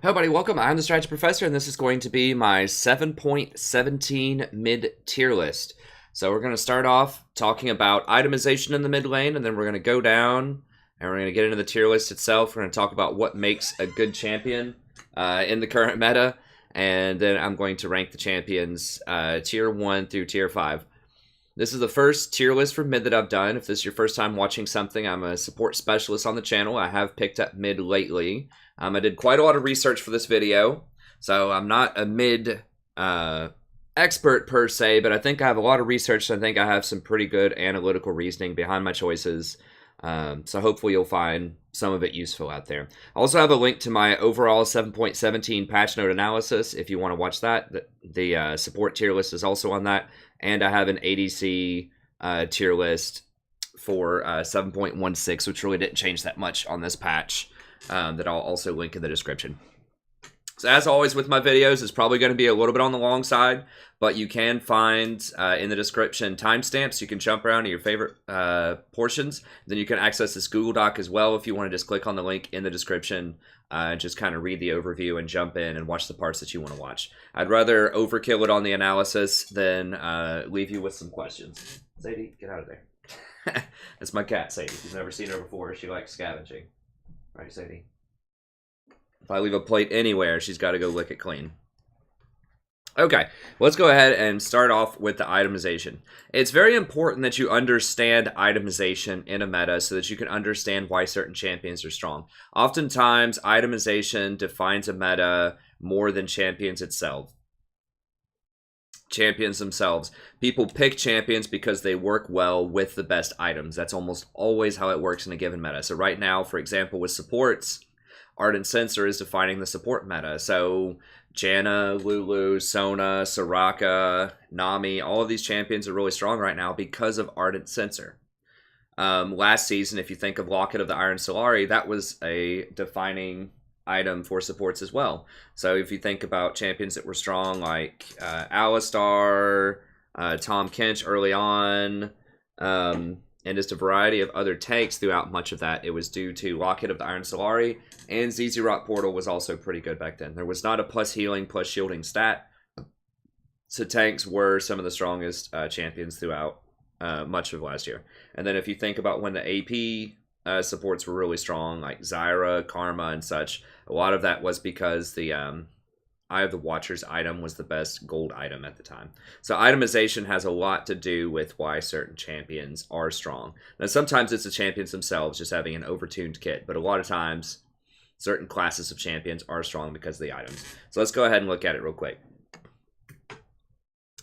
Hello everybody, welcome. I'm the Strategy Professor, and this is going to be my 7.17 mid tier list. So we're going to start off talking about itemization in the mid lane, and then we're going to go down, and we're going to get into the tier list itself. We're going to talk about what makes a good champion in the current meta, and then I'm going to rank the champions tier 1 through tier 5. This is the first tier list for mid that I've done. If this is your first time watching something, I'm a support specialist on the channel. I have picked up mid lately. I did quite a lot of research for this video, so I'm not a mid expert per se, but I think I have a lot of research, and I think I have some pretty good analytical reasoning behind my choices. So hopefully you'll find some of it useful out there. I also have a link to my overall 7.17 patch note analysis if you want to watch that. The support tier list is also on that, and I have an ADC tier list for 7.16, which really didn't change that much on this patch. That I'll also link in the description. So as always with my videos, it's probably going to be a little bit on the long side, but you can find in the description timestamps. You can jump around to your favorite portions. Then you can access this Google Doc as well if you want to just click on the link in the description and just kind of read the overview and jump in and watch the parts that you want to watch. I'd rather overkill it on the analysis than leave you with some questions. Sadie, get out of there. That's my cat, Sadie. You've never seen her before. She likes scavenging. Right, Sadie? If I leave a plate anywhere, she's got to go lick it clean. Okay, let's go ahead and start off with the itemization. It's very important that you understand itemization in a meta so that you can understand why certain champions are strong. Oftentimes, itemization defines a meta more than champions itself. Champions themselves. People pick champions because they work well with the best items. That's almost always how it works in a given meta. So right now, for example, with supports, Ardent Censer is defining the support meta. So Janna, Lulu, Sona, Soraka, Nami, all of these champions are really strong right now because of Ardent Censer. Last season, if you think of Locket of the Iron Solari, that was a defining item for supports as well. So if you think about champions that were strong like Alistar, Tom Kench early on, and just a variety of other takes throughout much of that, it was due to Locket of the Iron Solari, and ZZ Rock Portal was also pretty good back then. There was not a plus healing, plus shielding stat, so tanks were some of the strongest champions throughout much of last year. And then if you think about when the AP supports were really strong, like Zyra, Karma, and such, a lot of that was because the Eye of the Watcher's item was the best gold item at the time. So itemization has a lot to do with why certain champions are strong. Now sometimes it's the champions themselves just having an overtuned kit, but a lot of times certain classes of champions are strong because of the items. So let's go ahead and look at it real quick.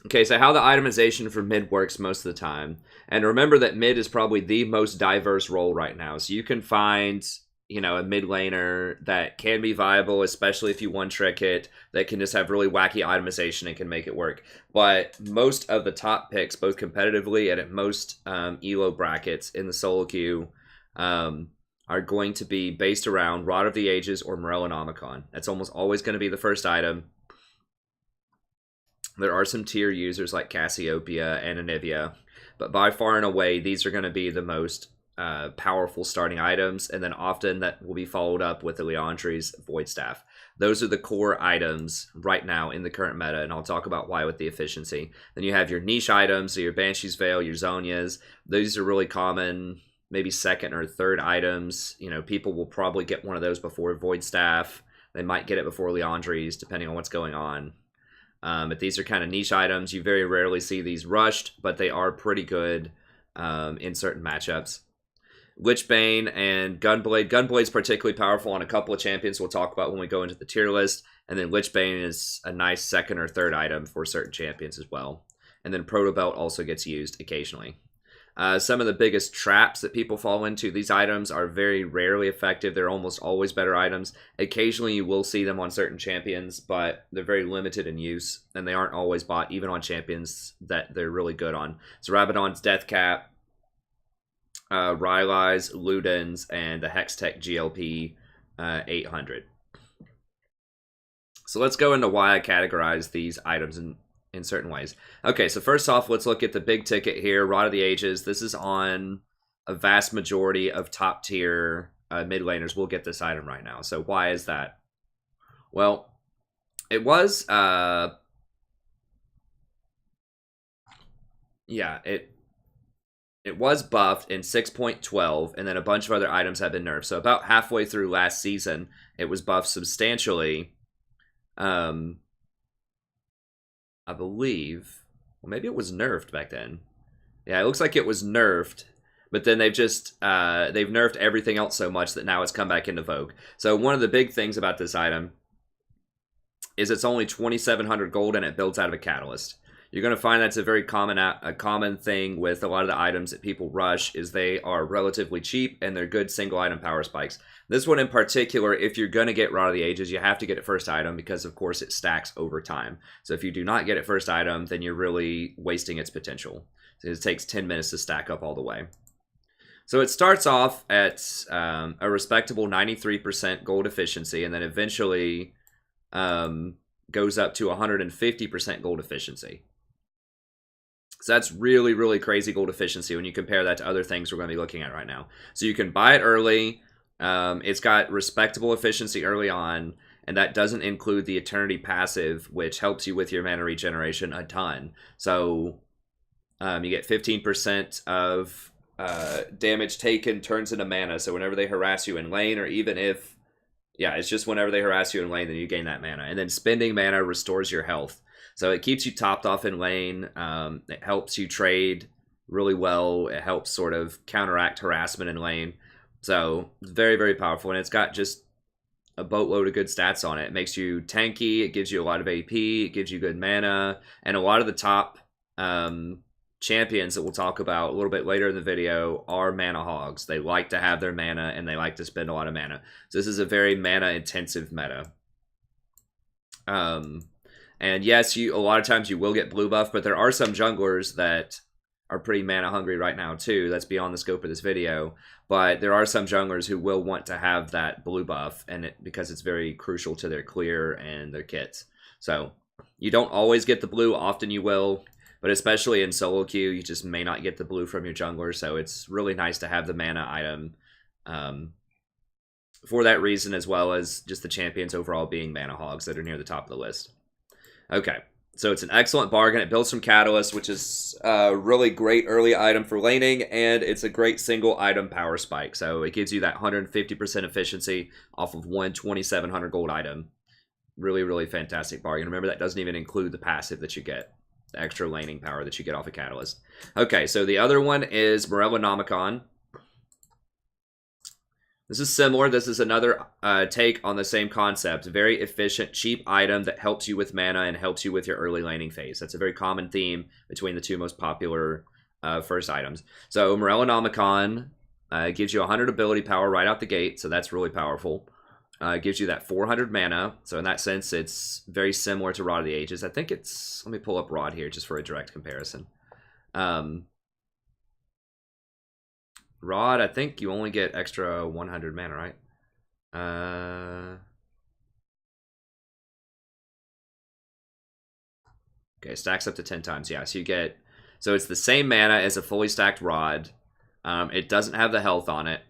Okay, so how the itemization for mid works most of the time. And remember that mid is probably the most diverse role right now. So you can find, you know, a mid laner that can be viable, especially if you one-trick it, that can just have really wacky itemization and can make it work. But most of the top picks, both competitively and at most ELO brackets in the solo queue, are going to be based around Rod of the Ages or Morellonomicon. That's almost always going to be the first item. There are some tier users like Cassiopeia and Anivia, but by far and away, these are going to be the most powerful starting items, and then often that will be followed up with the Liandry's Void Staff. Those are the core items right now in the current meta, and I'll talk about why with the efficiency. Then you have your niche items, so your Banshee's Veil, your Zhonyas. These are really common, maybe second or third items. You know, people will probably get one of those before Void Staff. They might get it before Liandry's, depending on what's going on. But these are kind of niche items. You very rarely see these rushed, but they are pretty good in certain matchups. Lich, Bane, and Gunblade. Gunblade's particularly powerful on a couple of champions we'll talk about when we go into the tier list. And then Lich Bane is a nice second or third item for certain champions as well. And then Protobelt also gets used occasionally. Some of the biggest traps that people fall into, these items are very rarely effective. They're almost always better items. Occasionally you will see them on certain champions, but they're very limited in use, and they aren't always bought, even on champions that they're really good on. So Rabadon's Deathcap, Rylai's, Luden's, and the Hextech GLP 800. So let's go into why I categorize these items in certain ways. Okay, so first off, let's look at the big ticket here, Rod of the Ages. This is on a vast majority of top tier mid laners will get this item right now. So why is that? Well, it was, yeah, it was buffed in 6.12, and then a bunch of other items have been nerfed. So about halfway through last season, it was buffed substantially. I believe, well, maybe it was nerfed back then. Yeah, it looks like it was nerfed, but then they've just they've nerfed everything else so much that now it's come back into vogue. So one of the big things about this item is it's only 2,700 gold and it builds out of a catalyst. You're going to find that's a very common thing with a lot of the items that people rush is they are relatively cheap and they're good single item power spikes. This one in particular, if you're going to get Rod of the Ages, you have to get it first item because, of course, it stacks over time. So if you do not get it first item, then you're really wasting its potential. So it takes 10 minutes to stack up all the way. So it starts off at a respectable 93% gold efficiency and then eventually goes up to 150% gold efficiency. So that's really, really crazy gold efficiency when you compare that to other things we're going to be looking at right now. So you can buy it early. It's got respectable efficiency early on, and that doesn't include the Eternity passive, which helps you with your mana regeneration a ton. So you get 15% of damage taken turns into mana. So whenever they harass you in lane, or even if, yeah, it's just whenever they harass you in lane, then you gain that mana. And then spending mana restores your health. So it keeps you topped off in lane. It helps you trade really well. It helps sort of counteract harassment in lane. So it's very, very powerful. And it's got just a boatload of good stats on it. It makes you tanky. It gives you a lot of AP. It gives you good mana. And a lot of the top champions that we'll talk about a little bit later in the video are mana hogs. They like to have their mana and they like to spend a lot of mana. So this is a very mana intensive meta. And yes, a lot of times you will get blue buff, but there are some junglers that are pretty mana hungry right now too. That's beyond the scope of this video. But there are some junglers who will want to have that blue buff because it's very crucial to their clear and their kits. So you don't always get the blue, often you will, but especially in solo queue, you just may not get the blue from your jungler. So it's really nice to have the mana item for that reason, as well as just the champions overall being mana hogs that are near the top of the list. Okay, so it's an excellent bargain. It builds some catalyst, which is a really great early item for laning, and it's a great single item power spike. So it gives you that 150% efficiency off of one 2,700 gold item. Really, really fantastic bargain. Remember, that doesn't even include the passive that you get, the extra laning power that you get off a catalyst. Okay, so the other one is Morellonomicon. This is similar. This is another take on the same concept. Very efficient, cheap item that helps you with mana and helps you with your early laning phase. That's a very common theme between the two most popular first items. So Morellonomicon gives you 100 ability power right out the gate, so that's really powerful. It gives you that 400 mana, so in that sense, it's very similar to Rod of the Ages. I think it's... Let me pull up Rod here just for a direct comparison. Rod, I think you only get extra 100 mana, right? Okay, stacks up to 10 times. Yeah, so you get... So it's the same mana as a fully stacked Rod. It doesn't have the health on it.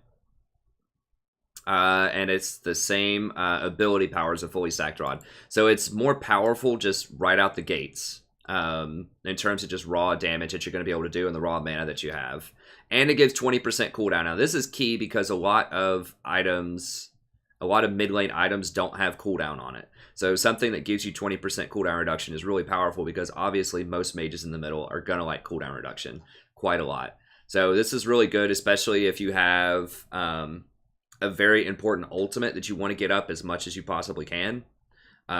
And it's the same ability power as a fully stacked Rod. So it's more powerful just right out the gates. In terms of just raw damage that you're going to be able to do and the raw mana that you have. And it gives 20% cooldown. Now, this is key because a lot of mid lane items don't have cooldown on it. So something that gives you 20% cooldown reduction is really powerful because obviously most mages in the middle are going to like cooldown reduction quite a lot. So this is really good, especially if you have a very important ultimate that you want to get up as much as you possibly can.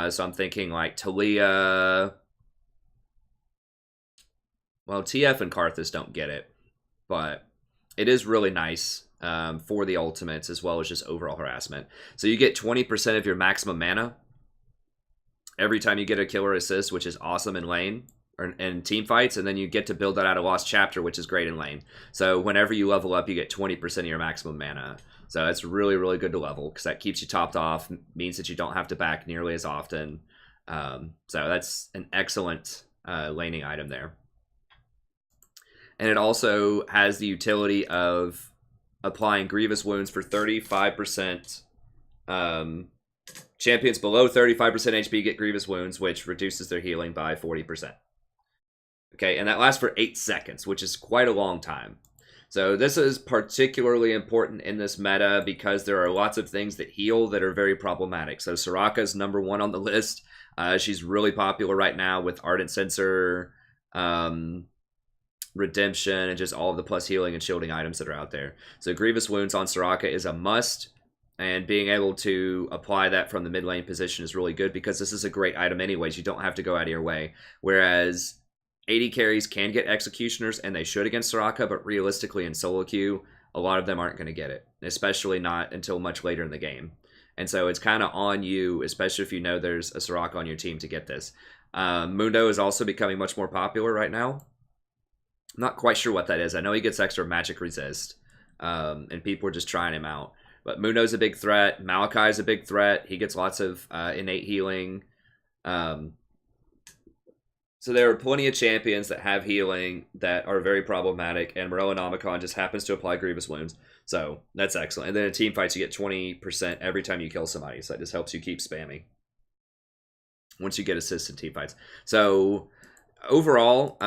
So I'm thinking like Talia... Well, TF and Karthus don't get it, but it is really nice for the ultimates as well as just overall harassment. So you get 20% of your maximum mana every time you get a killer assist, which is awesome in lane or in team fights, and then you get to build that out of Lost Chapter, which is great in lane. So whenever you level up, you get 20% of your maximum mana. So that's really, really good to level because that keeps you topped off, means that you don't have to back nearly as often. So that's an excellent laning item there. And it also has the utility of applying grievous wounds for 35% Champions below 35% HP get Grievous Wounds, which reduces their healing by 40%. Okay, and that lasts for 8 seconds, which is quite a long time. So this is particularly important in this meta because there are lots of things that heal that are very problematic. So Soraka's #1 on the list. She's really popular right now with Ardent Sensor, Redemption, and just all of the plus healing and shielding items that are out there. So Grievous Wounds on Soraka is a must, and being able to apply that from the mid lane position is really good because this is a great item anyways. You don't have to go out of your way. Whereas AD carries can get Executioners, and they should against Soraka, but realistically in solo queue, a lot of them aren't going to get it, especially not until much later in the game. And so it's kind of on you, especially if you know there's a Soraka on your team, to get this. Mundo is also becoming much more popular right now. I'm not quite sure what that is. I know he gets extra magic resist, and people are just trying him out. But Mundo's a big threat. Malachi is a big threat. He gets lots of innate healing. So there are plenty of champions that have healing that are very problematic, and Morellonomicon just happens to apply Grievous Wounds. So that's excellent. And then in team fights, you get 20% every time you kill somebody. So that just helps you keep spamming once you get assists in team fights. So overall,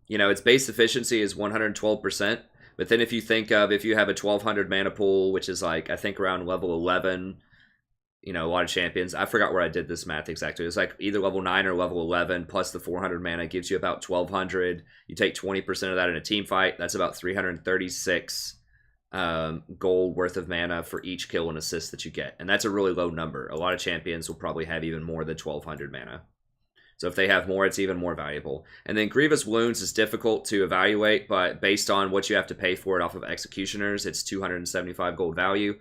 you know, its base efficiency is 112%. But then if you think of, if you have a 1200 mana pool, which is like, I think around level 11, you know, a lot of champions. I forgot where I did this math exactly. It was like either level 9 or level 11 plus the 400 mana gives you about 1200. You take 20% of that in a team fight. That's about 336 gold worth of mana for each kill and assist that you get. And that's a really low number. A lot of champions will probably have even more than 1200 mana. So if they have more, it's even more valuable. And then Grievous Wounds is difficult to evaluate, but based on what you have to pay for it off of Executioners, it's 275 gold value.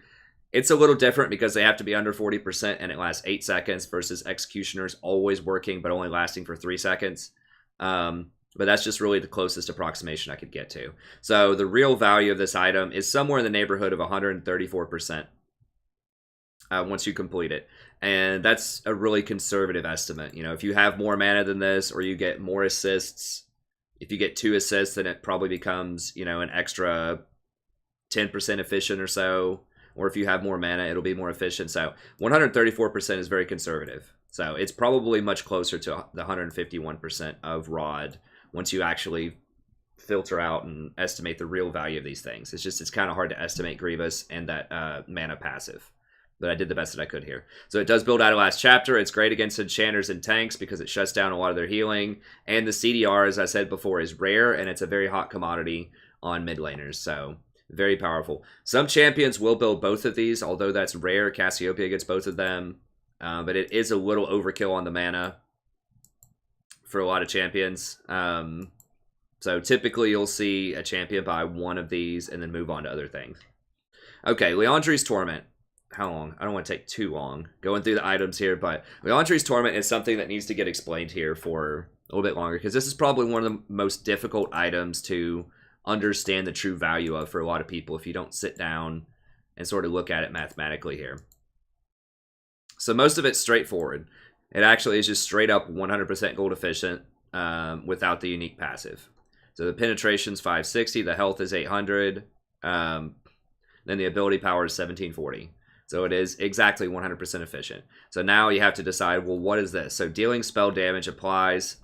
It's a little different because they have to be under 40% and it lasts 8 seconds versus Executioners always working but only lasting for 3 seconds. But that's just really the closest approximation I could get to. So the real value of this item is somewhere in the neighborhood of 134% once you complete it. And that's a really conservative estimate. You know, if you have more mana than this or you get more assists, if you get 2 assists, then it probably becomes, you know, an extra 10% efficient or so. Or if you have more mana, it'll be more efficient. So 134% is very conservative. So it's probably much closer to the 151% of Rod once you actually filter out and estimate the real value of these things. It's kind of hard to estimate Grievous and that mana passive. But I did the best that I could here. So it does build out of last chapter. It's great against enchanters and tanks because it shuts down a lot of their healing. And the CDR, as I said before, is rare, and it's a very hot commodity on mid laners. So very powerful. Some champions will build both of these, although that's rare. Cassiopeia gets both of them. But it is a little overkill on the mana for a lot of champions. So typically you'll see a champion buy one of these and then move on to other things. Okay, Liandry's Torment. How long? I don't want to take too long going through the items here, but Liandry's Torment is something that needs to get explained here for a little bit longer because this is probably one of the most difficult items to understand the true value of for a lot of people if you don't sit down and sort of look at it mathematically here. So most of it's straightforward. It actually is just straight up 100% gold efficient without the unique passive. So the penetration's 560, the health is 800, then the ability power is 1740. So it is exactly 100% efficient. So now you have to decide, well, what is this? So dealing spell damage applies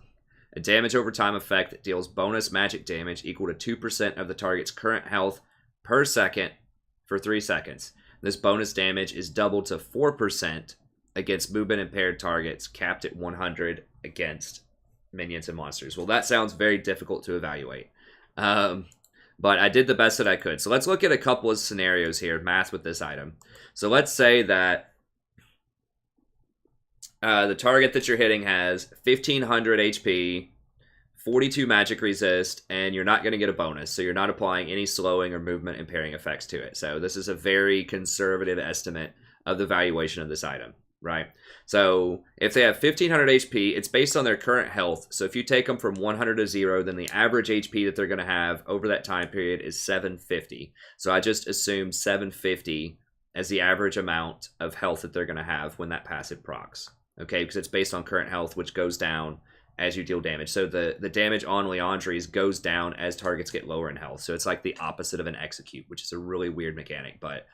a damage over time effect that deals bonus magic damage equal to 2% of the target's current health per second for 3 seconds. This bonus damage is doubled to 4% against movement impaired targets, capped at 100 against minions and monsters. Well, that sounds very difficult to evaluate. But I did the best that I could. So let's look at a couple of scenarios here, math with this item. So let's say that the target that you're hitting has 1500 HP, 42 magic resist, and you're not going to get a bonus. So you're not applying any slowing or movement impairing effects to it. So this is a very conservative estimate of the valuation of this item, right? So if they have 1500 HP, it's based on their current health. So if you take them from 100 to 0, then the average HP that they're going to have over that time period is 750. So I just assume 750 as the average amount of health that they're going to have when that passive procs. Okay, because it's based on current health, which goes down as you deal damage. So the damage on Liandry's goes down as targets get lower in health. So it's like the opposite of an execute, which is a really weird mechanic. But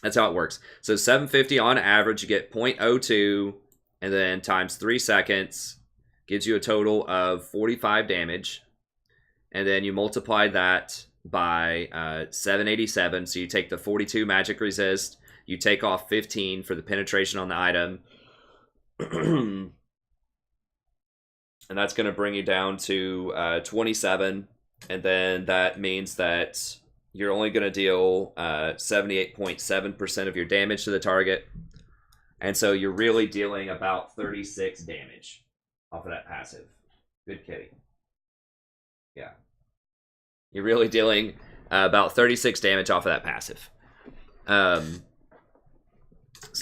That's how it works. So 750 on average, you get 0.02, and then times 3 seconds gives you a total of 45 damage. And then you multiply that by 787. So you take the 42 magic resist, you take off 15 for the penetration on the item. And that's going to bring you down to 27. And then that means that you're only going to deal 78.7% of your damage to the target. And so you're really dealing about 36 damage off of that passive. Good kitty. Yeah. You're really dealing about 36 damage off of that passive. So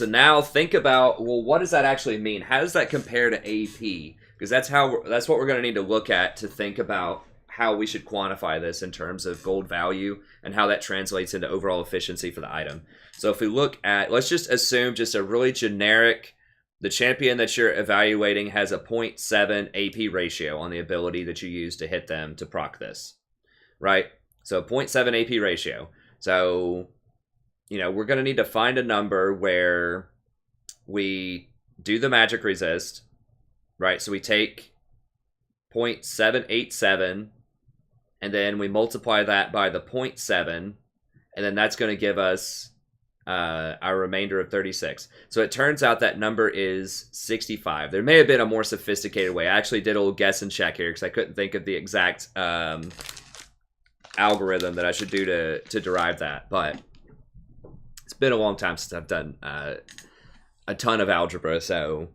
now think about, well, what does that actually mean? How does that compare to AP? Because that's what we're going to need to look at to think about how we should quantify this in terms of gold value and how that translates into overall efficiency for the item. So if we look at, let's just assume just a really generic, the champion that you're evaluating has a 0.7 AP ratio on the ability that you use to hit them to proc this, right? So 0.7 AP ratio. So, you know, we're going to need to find a number where we do the magic resist, right? So we take 0.787, and then we multiply that by the 0.7, and then that's going to give us our remainder of 36. So it turns out that number is 65. There may have been a more sophisticated way. I actually did a little guess and check here because I couldn't think of the exact algorithm that I should do to derive that. But it's been a long time since I've done a ton of algebra, so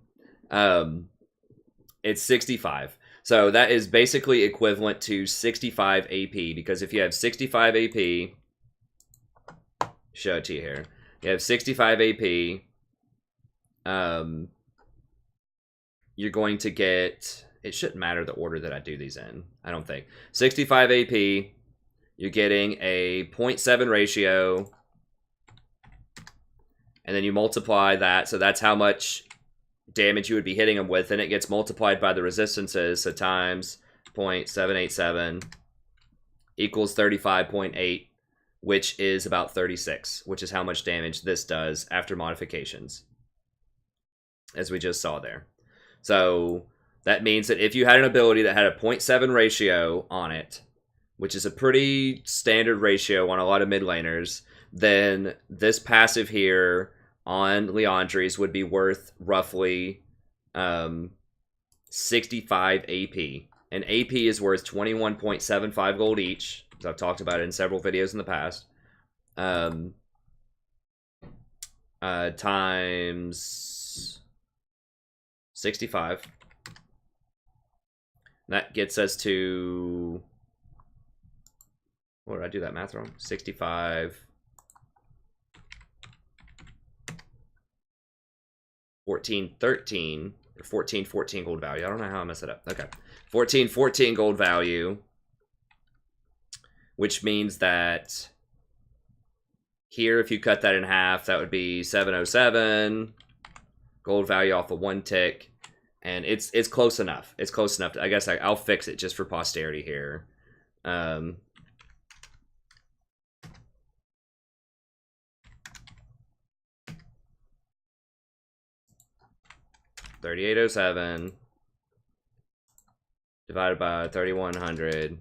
it's 65. So that is basically equivalent to 65 AP, because if you have 65 AP, show it to you here. You have 65 AP, you're going to get, it shouldn't matter the order that I do these in, I don't think. 65 AP, you're getting a 0.7 ratio, and then you multiply that, so that's how much damage you would be hitting them with, and it gets multiplied by the resistances, so times 0.787 equals 35.8, which is about 36, which is how much damage this does after modifications, as we just saw there. So that means that if you had an ability that had a 0.7 ratio on it, which is a pretty standard ratio on a lot of mid laners, then this passive here on Liandry's would be worth roughly 65 AP. And AP is worth 21.75 gold each, as I've talked about it in several videos in the past. Times 65. That gets us to... What did I do that math wrong? 65... 1413 or 1414 gold value. I don't know how I messed it up. Okay. 1414 gold value, which means that here, if you cut that in half, that would be 707 gold value off of 1 tick. And it's close enough. It's close enough. I guess I'll fix it just for posterity here. 3807 divided by 3100,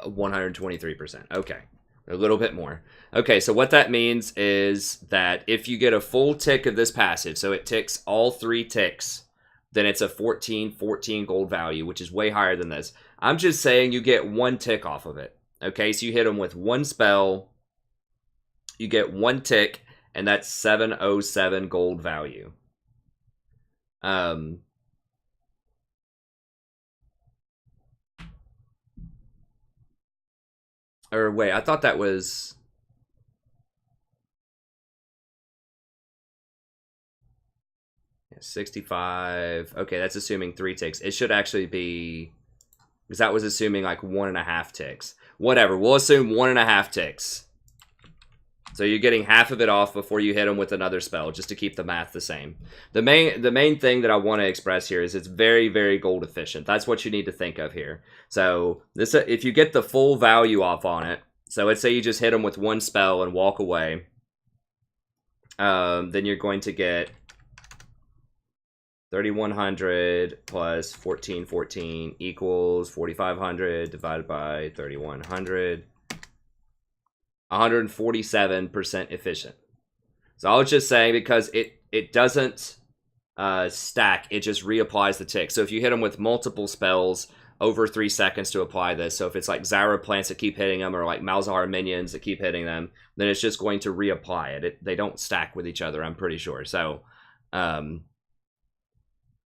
123%. Okay, a little bit more. Okay, so what that means is that if you get a full tick of this passive, so it ticks all 3 ticks, then it's a 1414 gold value, which is way higher than this. I'm just saying you get 1 tick off of it. Okay, so you hit them with 1 spell, you get 1 tick, and that's 707 gold value. Or wait, I thought that was... Yeah, 65. Okay, that's assuming 3 ticks. It should actually be... Because that was assuming like 1.5 ticks. Whatever, we'll assume 1.5 ticks. So you're getting half of it off before you hit them with another spell, just to keep the math the same. The main thing that I want to express here is it's very, very gold efficient. That's what you need to think of here. So this, if you get the full value off on it, So let's say you just hit them with one spell and walk away. Then you're going to get 3,100 plus 1,414 equals 4,500 divided by 3,100. 147% efficient. So I was just saying, because it doesn't stack, it just reapplies the tick. So if you hit them with multiple spells over 3 seconds to apply this, so if it's like Zyra plants that keep hitting them, or like Malzahar minions that keep hitting them, then it's just going to reapply it. They don't stack with each other, I'm pretty sure. So,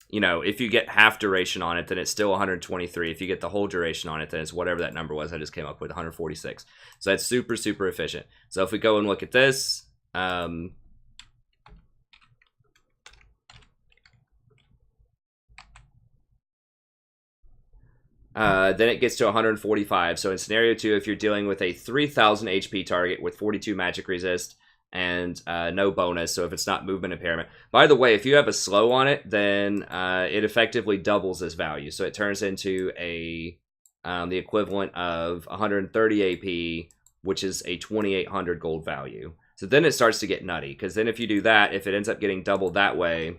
you know, if you get half duration on it, then it's still 123. If you get the whole duration on it, then it's whatever that number was I just came up with, 146. So that's super, super efficient. So if we go and look at this, then it gets to 145. So in scenario 2, if you're dealing with a 3,000 HP target with 42 magic resist and no bonus, so if it's not movement impairment. By the way, if you have a slow on it, then it effectively doubles this value. So it turns into the equivalent of 130 AP, which is a 2,800 gold value. So then it starts to get nutty, because then if you do that, if it ends up getting doubled that way,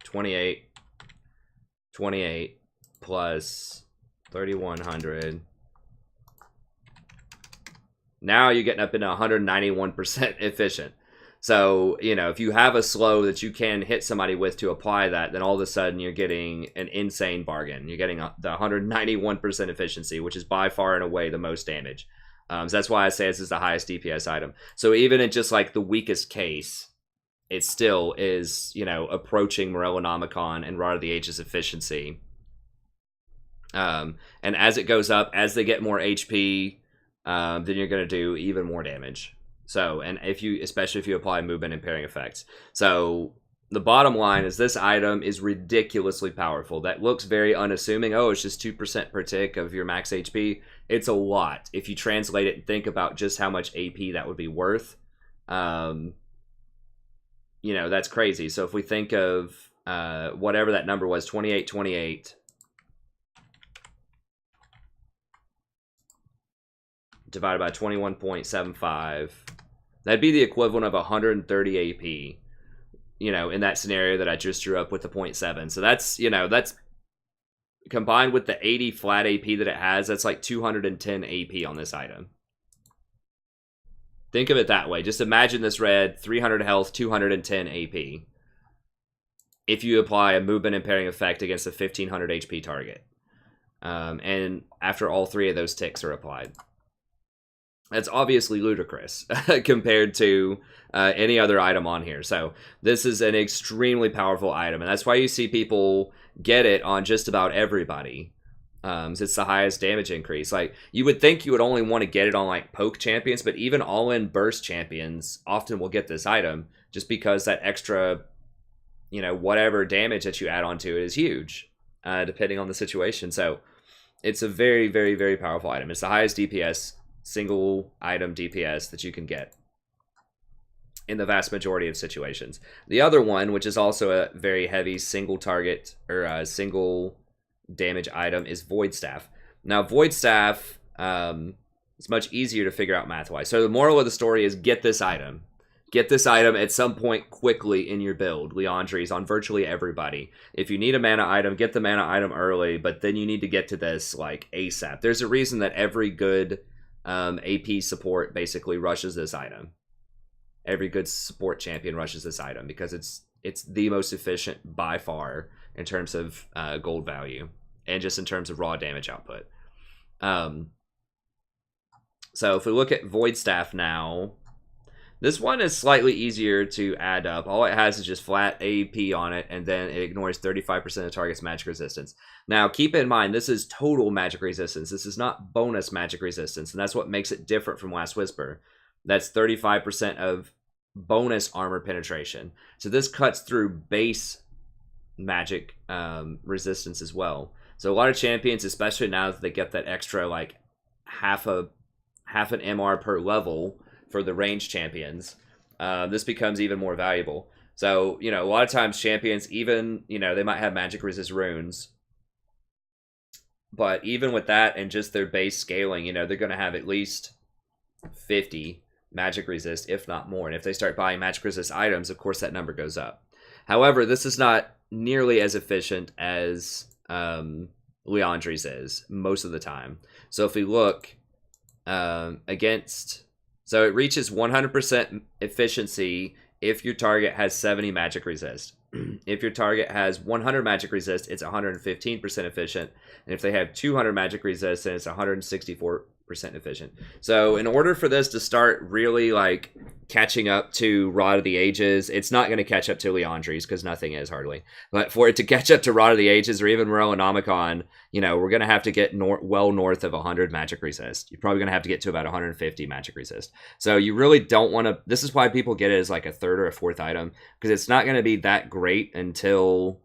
28 plus 3,100. Now you're getting up into 191% efficient. So, you know, if you have a slow that you can hit somebody with to apply that, then all of a sudden you're getting an insane bargain. You're getting the 191% efficiency, which is by far and away the most damage. So that's why I say this is the highest DPS item. So even in just like the weakest case, it still is, you know, approaching Morellonomicon and Rod of the Ages efficiency. And as it goes up, as they get more HP, then you're going to do even more damage. So, and especially if you apply movement impairing effects. So the bottom line is this item is ridiculously powerful. That looks very unassuming. Oh, it's just 2% per tick of your max HP. It's a lot. If you translate it and think about just how much AP that would be worth, you know, that's crazy. So if we think of whatever that number was, 2828 divided by 21.75, that'd be the equivalent of 130 AP, you know, in that scenario that I just drew up with the 0.7. So that's, you know, that's combined with the 80 flat AP that it has, that's like 210 AP on this item. Think of it that way. Just imagine this red, 300 health, 210 AP. If you apply a movement impairing effect against a 1500 HP target. And after all 3 of those ticks are applied. That's obviously ludicrous compared to any other item on here. So this is an extremely powerful item, and that's why you see people get it on just about everybody. It's the highest damage increase. Like, you would think you would only want to get it on like poke champions, but even all-in burst champions often will get this item just because that extra, you know, whatever damage that you add onto it is huge, depending on the situation. So it's a very, very, very powerful item. It's the highest DPS, single item DPS that you can get in the vast majority of situations. The other one, which is also a very heavy single target or a single damage item, is Void Staff. Now, Void Staff is much easier to figure out math-wise. So the moral of the story is get this item. Get this item at some point quickly in your build. Liandry's on virtually everybody. If you need a mana item, get the mana item early, but then you need to get to this like ASAP. There's a reason that every good AP support basically rushes this item. Every good support champion rushes this item because it's the most efficient by far in terms of gold value and just in terms of raw damage output. So if we look at Void Staff now, this one is slightly easier to add up. All it has is just flat AP on it, and then it ignores 35% of the target's magic resistance. Now, keep in mind, this is total magic resistance. This is not bonus magic resistance, and that's what makes it different from Last Whisper. That's 35% of bonus armor penetration. So this cuts through base magic resistance as well. So a lot of champions, especially now that they get that extra, like, half an MR per level for the range champions, this becomes even more valuable. So, you know, a lot of times champions, even, you know, they might have magic resist runes, But even with that and just their base scaling, you know, they're going to have at least 50 magic resist, if not more. And if they start buying magic resist items, of course that number goes up. However, this is not nearly as efficient as Liandry's is most of the time. So if we look against... So it reaches 100% efficiency if your target has 70 magic resist. If your target has 100 magic resist, it's 115% efficient. And if they have 200 magic resist, then it's 164% efficient. So in order for this to start really like catching up to Rod of the Ages, it's not going to catch up to Liandry's because nothing is hardly. But for it to catch up to Rod of the Ages or even Morellonomicon, you know, we're going to have to get well north of 100 magic resist. You're probably going to have to get to about 150 magic resist. So you really don't want to... This is why people get it as like a third or a fourth item, because it's not going to be that great until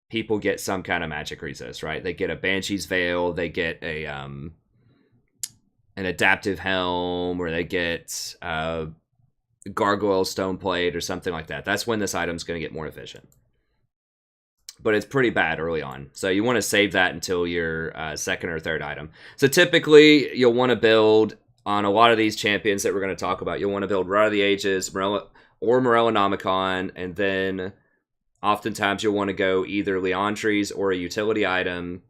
people get some kind of magic resist, right? They get a Banshee's Veil, they get a an Adaptive Helm, or they get Gargoyle Stone Plate or something like that. That's when this item's going to get more efficient. But it's pretty bad early on. So you want to save that until your second or third item. So typically, you'll want to build on a lot of these champions that we're going to talk about. You'll want to build Rod of the Ages, Morellonomicon, and then oftentimes you'll want to go either Liandry's or a utility item.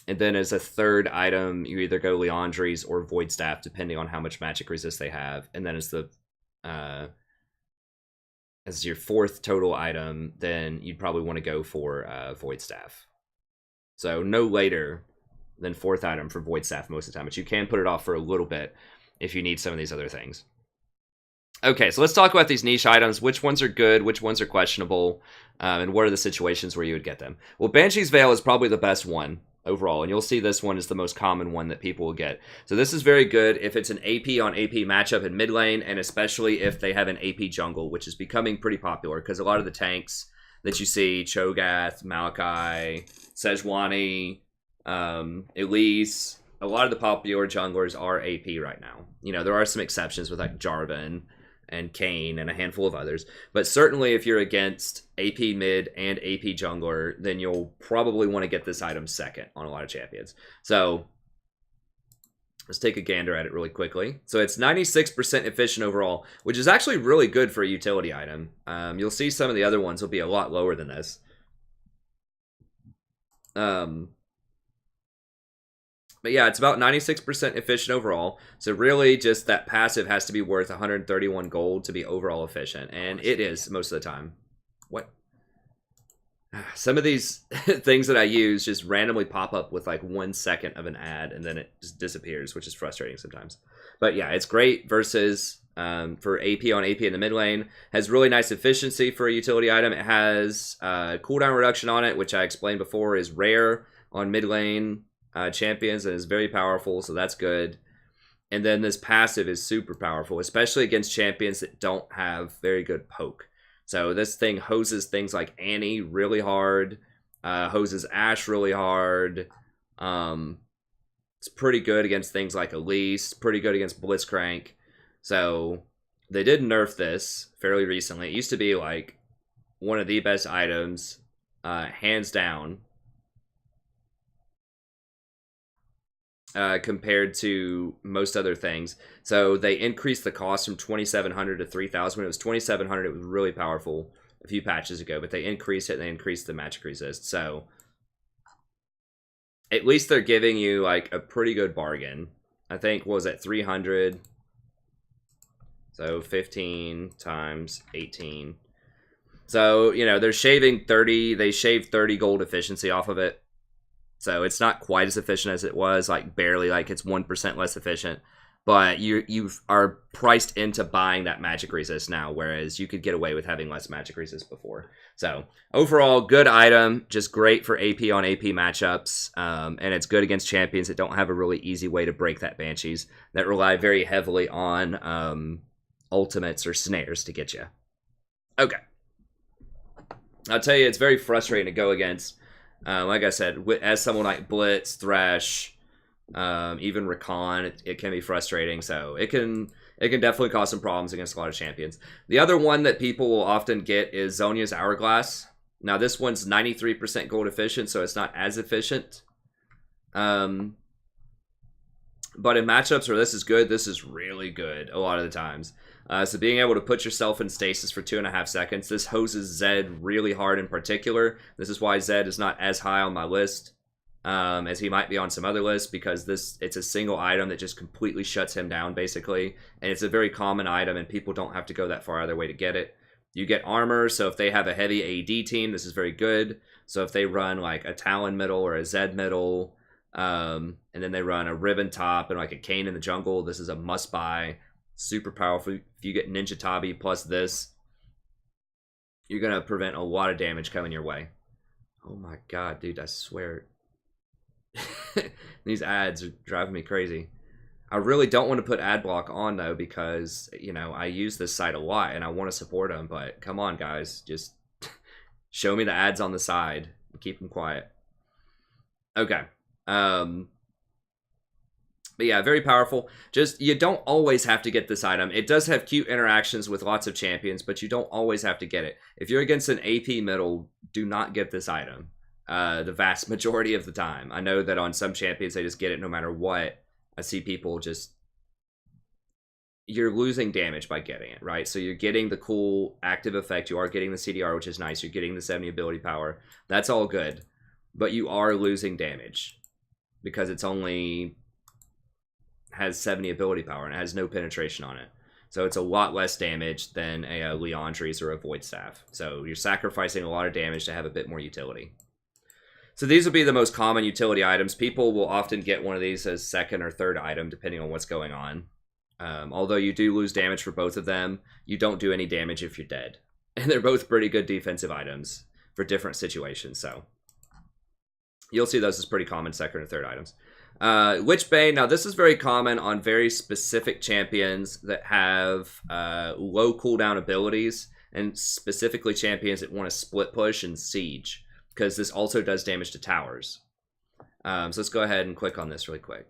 And then as a third item, you either go Liandry's or Void Staff, depending on how much magic resist they have. And then as your fourth total item, then you'd probably want to go for Void Staff. So no later than fourth item for Void Staff most of the time, but you can put it off for a little bit if you need some of these other things. Okay, so let's talk about these niche items. Which ones are good, which ones are questionable, and what are the situations where you would get them? Well, Banshee's Veil is probably the best one overall, and you'll see this one is the most common one that people will get. So this is very good if it's an AP on AP matchup in mid lane, and especially if they have an AP jungle, which is becoming pretty popular, because a lot of the tanks that you see, Cho'Gath, Malachi, Sejuani, Elise, a lot of the popular junglers are AP right now. You know, there are some exceptions with like Jarvan and Kayn and a handful of others. But certainly if you're against AP mid and AP jungler, then you'll probably want to get this item second on a lot of champions. So let's take a gander at it really quickly. So it's 96% efficient overall, which is actually really good for a utility item. You'll see some of the other ones will be a lot lower than this. But yeah, it's about 96% efficient overall. So really just that passive has to be worth 131 gold to be overall efficient. And it is most of the time. What? Some of these things that I use just randomly pop up with like 1 second of an ad and then it just disappears, which is frustrating sometimes. But yeah, it's great versus for AP on AP in the mid lane. Has really nice efficiency for a utility item. It has cooldown reduction on it, which I explained before is rare on mid lane champions and is very powerful, so that's good. And then this passive is super powerful, especially against champions that don't have very good poke. So this thing hoses things like Annie really hard, hoses Ashe really hard. It's pretty good against things like Elise, pretty good against Blitzcrank. So they did nerf this fairly recently. It used to be like one of the best items, hands down. Compared to most other things. So they increased the cost from 2,700 to 3,000. When it was 2,700, it was really powerful a few patches ago, but they increased it and they increased the magic resist. So at least they're giving you like a pretty good bargain. I think, what was that, 300? So 15 times 18. So, you know, they're shaving 30, they shaved 30 gold efficiency off of it. So it's not quite as efficient as it was, like barely, like it's 1% less efficient. But you are priced into buying that magic resist now, whereas you could get away with having less magic resist before. So overall, good item, just great for AP on AP matchups, and it's good against champions that don't have a really easy way to break that Banshees, that rely very heavily on ultimates or snares to get you. Okay. I'll tell you, it's very frustrating to go against. Like I said, as someone like Blitz, Thresh, even Recon, it can be frustrating. So it can definitely cause some problems against a lot of champions. The other one that people will often get is Zhonya's Hourglass. Now this one's 93% gold efficient, so it's not as efficient. But in matchups where this is good, this is really good a lot of the times. So being able to put yourself in stasis for 2.5 seconds, this hoses Zed really hard in particular. This is why Zed is not as high on my list as he might be on some other lists, because it's a single item that just completely shuts him down, basically. And it's a very common item, and people don't have to go that far out of their way to get it. You get armor, so if they have a heavy AD team, this is very good. So if they run like a Talon middle or a Zed middle, and then they run a Ribbon top and like a Kayn in the jungle, this is a must-buy. Super powerful. If you get Ninja Tabi plus this, you're going to prevent a lot of damage coming your way. Oh my god, dude, I swear. These ads are driving me crazy. I really don't want to put ad block on, though, because, you know, I use this site a lot and I want to support them, but come on, guys. Just show me the ads on the side and keep them quiet. Okay. But yeah, very powerful. Just, you don't always have to get this item. It does have cute interactions with lots of champions, but you don't always have to get it. If you're against an AP middle, do not get this item. The vast majority of the time. I know that on some champions, they just get it no matter what. I see people just... You're losing damage by getting it, right? So you're getting the cool active effect. You are getting the CDR, which is nice. You're getting the 70 ability power. That's all good. But you are losing damage. Because it's only... has 70 ability power and it has no penetration on it. So it's a lot less damage than a Liandry's or a Void Staff. So you're sacrificing a lot of damage to have a bit more utility. So these will be the most common utility items. People will often get one of these as second or third item, depending on what's going on. Although you do lose damage for both of them, you don't do any damage if you're dead. And they're both pretty good defensive items for different situations. So you'll see those as pretty common second or third items. Lich Bane, now this is very common on very specific champions that have low cooldown abilities, and specifically champions that want to split push and siege, because this also does damage to towers. So let's go ahead and click on this really quick.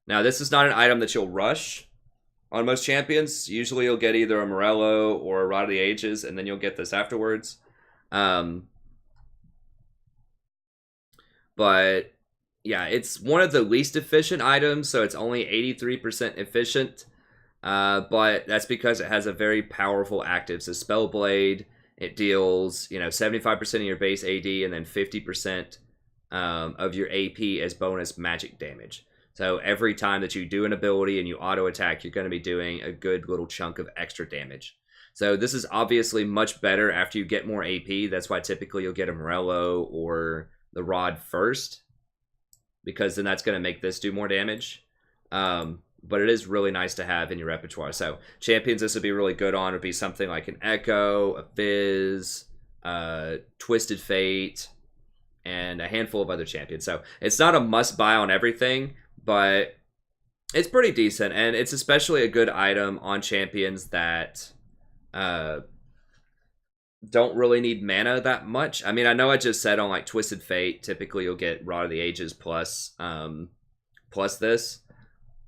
Now this is not an item that you'll rush on most champions. Usually you'll get either a Morello or a Rod of the Ages, and then you'll get this afterwards. But yeah, it's one of the least efficient items, so it's only 83% efficient. But that's because it has a very powerful active. So Spellblade, it deals, 75% of your base AD and then 50% of your AP as bonus magic damage. So every time that you do an ability and you auto attack, you're going to be doing a good little chunk of extra damage. So this is obviously much better after you get more AP. That's why typically you'll get a Morello or the Rod first, because then that's going to make this do more damage. But it is really nice to have in your repertoire. So champions this would be really good on would be something like an Echo, a Fizz, Twisted Fate, and a handful of other champions. So it's not a must-buy on everything, but it's pretty decent. And it's especially a good item on champions that don't really need mana that much. I mean, I know I just said on like Twisted Fate, typically you'll get Rod of the Ages plus this.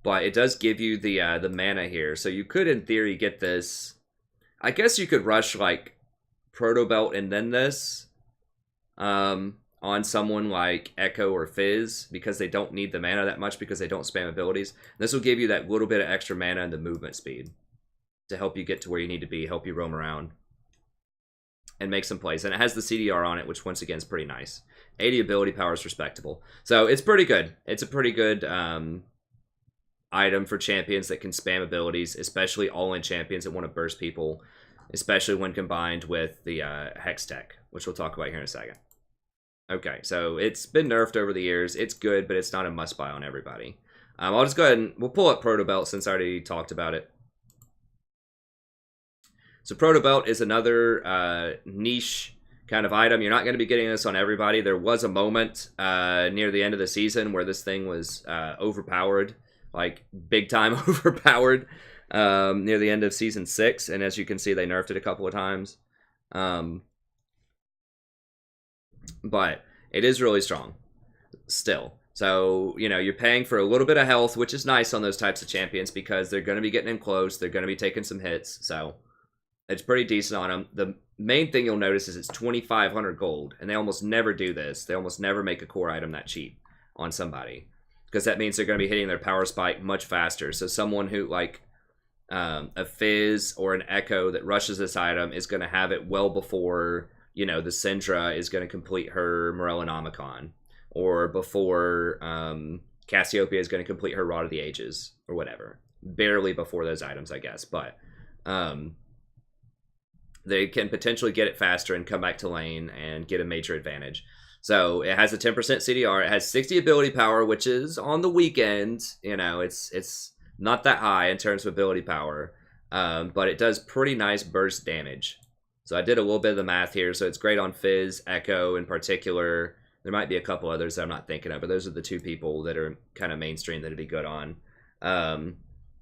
But it does give you the mana here. So you could, in theory, get this. I guess you could rush, like, Protobelt and then this on someone like Echo or Fizz, because they don't need the mana that much because they don't spam abilities. This will give you that little bit of extra mana and the movement speed to help you get to where you need to be, help you roam around, and make some plays. And it has the CDR on it, which, once again, is pretty nice. 80 ability power is respectable. So it's pretty good. It's a pretty good... item for champions that can spam abilities, especially all-in champions that want to burst people, especially when combined with the Hex Tech, which we'll talk about here in a second. Okay, so it's been nerfed over the years. It's good, but it's not a must-buy on everybody. I'll just go ahead and we'll pull up Protobelt since I already talked about it. So Protobelt is another niche kind of item. You're not going to be getting this on everybody. There was a moment near the end of the season where this thing was overpowered. Like, big time overpowered near the end of Season 6. And as you can see, they nerfed it a couple of times. But it is really strong still. So, you're paying for a little bit of health, which is nice on those types of champions because they're going to be getting in close. They're going to be taking some hits. So, it's pretty decent on them. main thing you'll notice is it's 2,500 gold, and they almost never do this. They almost never make a core item that cheap on somebody, because that means they're going to be hitting their power spike much faster. So someone who, like, a Fizz or an Echo that rushes this item is going to have it well before, you know, the Syndra is going to complete her Morellonomicon, or before Cassiopeia is going to complete her Rod of the Ages, or whatever. Barely before those items, I guess, but they can potentially get it faster and come back to lane and get a major advantage. So it has a 10% CDR. It has 60 ability power, which is on the weekend. You know, it's not that high in terms of ability power, but it does pretty nice burst damage. So I did a little bit of the math here. So it's great on Fizz, Echo in particular. There might be a couple others that I'm not thinking of, but those are the two people that are kind of mainstream that it'd be good on.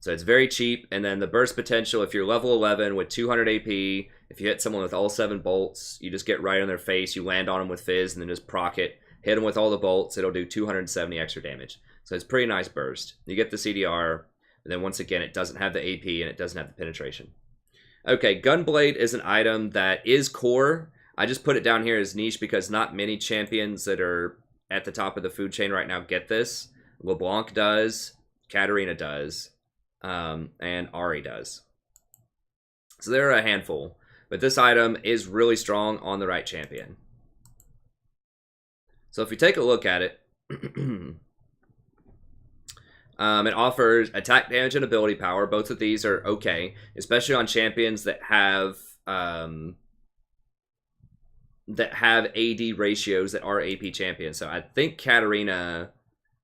So it's very cheap, and then the burst potential, if you're level 11 with 200 AP, if you hit someone with all 7 bolts, you just get right on their face, you land on them with Fizz, and then just proc it, hit them with all the bolts, it'll do 270 extra damage. So it's pretty nice burst. You get the CDR, and then once again, it doesn't have the AP, and it doesn't have the penetration. Okay, Gunblade is an item that is core. I just put it down here as niche because not many champions that are at the top of the food chain right now get this. LeBlanc does, Katarina does, and Ari does. So there are a handful, but this item is really strong on the right champion. So if you take a look at it, it offers attack damage and ability power. Both of these are okay, especially on champions that have AD ratios that are AP champions. So I think Katarina.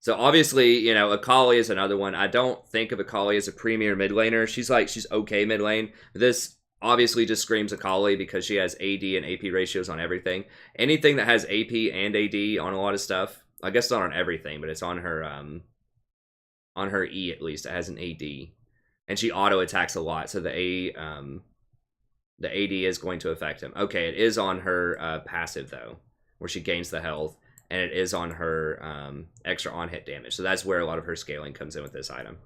So obviously, you know, Akali is another one. I don't think of Akali as a premier mid laner. She's okay mid lane. This obviously just screams Akali because she has AD and AP ratios on everything. Anything that has AP and AD on a lot of stuff, I guess not on everything, but it's on her E at least. It has an AD, and she auto attacks a lot. So the AD is going to affect him. Okay, it is on her passive though, where she gains the health. And it is on her extra on-hit damage. So that's where a lot of her scaling comes in with this item.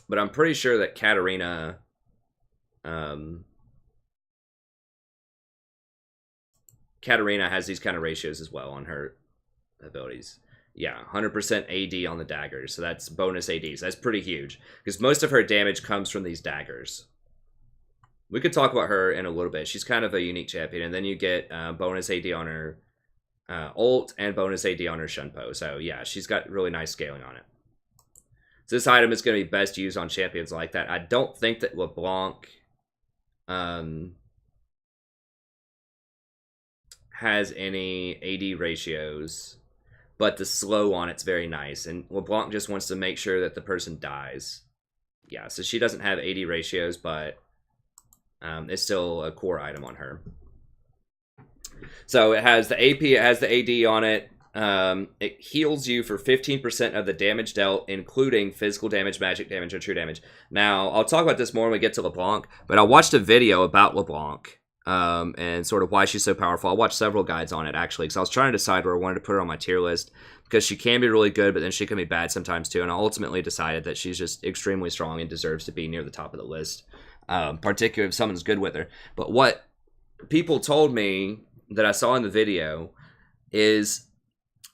But I'm pretty sure that Katarina... Katarina has these kind of ratios as well on her abilities. Yeah, 100% AD on the daggers. So that's bonus ADs. That's pretty huge. Because most of her damage comes from these daggers. We could talk about her in a little bit. She's kind of a unique champion. And then you get bonus AD on her... ult and bonus AD on her Shunpo. So yeah, she's got really nice scaling on it. So this item is going to be best used on champions like that. I don't think that LeBlanc has any AD ratios, but the slow on it's very nice. And LeBlanc just wants to make sure that the person dies. Yeah, so she doesn't have AD ratios, but it's still a core item on her. So it has the AP, it has the AD on it. It heals you for 15% of the damage dealt, including physical damage, magic damage, and true damage. Now, I'll talk about this more when we get to LeBlanc, but I watched a video about LeBlanc and sort of why she's so powerful. I watched several guides on it, actually, because I was trying to decide where I wanted to put her on my tier list, because she can be really good, but then she can be bad sometimes, too. And I ultimately decided that she's just extremely strong and deserves to be near the top of the list, particularly if someone's good with her. But what people told me that I saw in the video is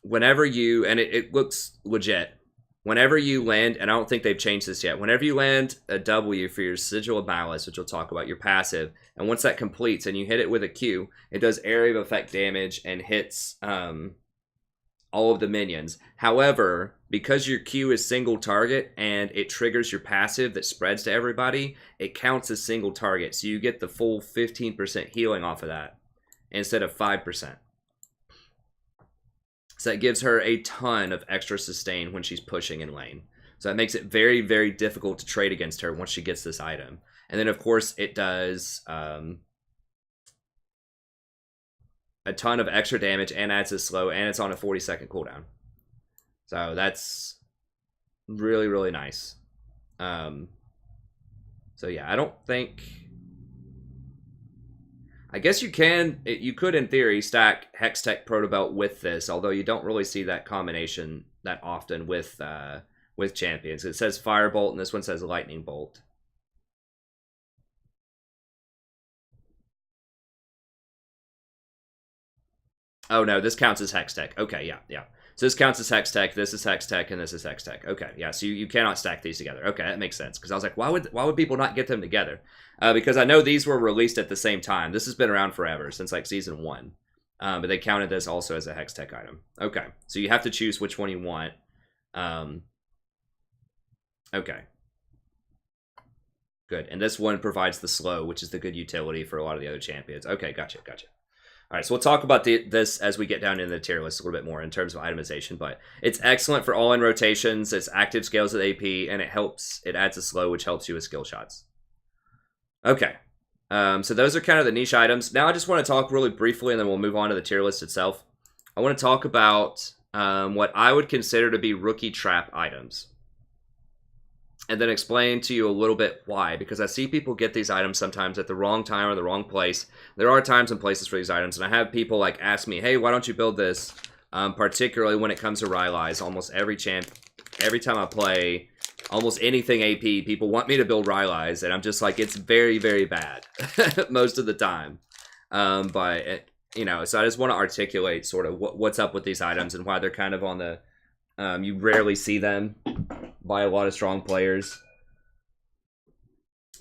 whenever you, and it looks legit, whenever you land, and I don't think they've changed this yet, whenever you land a W for your Sigil of Malice, which we'll talk about, your passive, and once that completes and you hit it with a Q, it does area of effect damage and hits all of the minions. However, because your Q is single target and it triggers your passive that spreads to everybody, it counts as single target, so you get the full 15% healing off of that instead of 5%. So that gives her a ton of extra sustain when she's pushing in lane. So that makes it very, very difficult to trade against her once she gets this item. And then, of course, it does a ton of extra damage and adds a slow, and it's on a 40-second cooldown. So that's really, really nice. So yeah, I don't think... I guess you could in theory stack Hextech Protobelt with this, although you don't really see that combination that often with champions. It says Firebolt and this one says Lightning Bolt. Oh no, this counts as Hex Tech. Okay, yeah, yeah. So this counts as Hex Tech, this is Hex Tech, and this is Hex Tech. Okay, yeah, so you cannot stack these together. Okay, that makes sense. Because I was like, why would people not get them together? Because I know these were released at the same time. This has been around forever, since like Season 1. But they counted this also as a Hex Tech item. Okay, so you have to choose which one you want. Okay. Good, and this one provides the slow, which is the good utility for a lot of the other champions. Okay, gotcha. All right, so we'll talk about this as we get down into the tier list a little bit more in terms of itemization, but it's excellent for all-in rotations, it's active scales with AP, and it adds a slow, which helps you with skill shots. Okay, so those are kind of the niche items. Now I just want to talk really briefly, and then we'll move on to the tier list itself. I want to talk about what I would consider to be rookie trap items. And then explain to you a little bit why, because I see people get these items sometimes at the wrong time or the wrong place. There are times and places for these items, and I have people like ask me, hey, why don't you build this? Particularly when it comes to Rylai's, almost every time I play almost anything AP, people want me to build Rylai's, and I'm just like, it's very, very bad most of the time. But you know, so I just want to articulate sort of what's up with these items and why they're kind of on the you rarely see them by a lot of strong players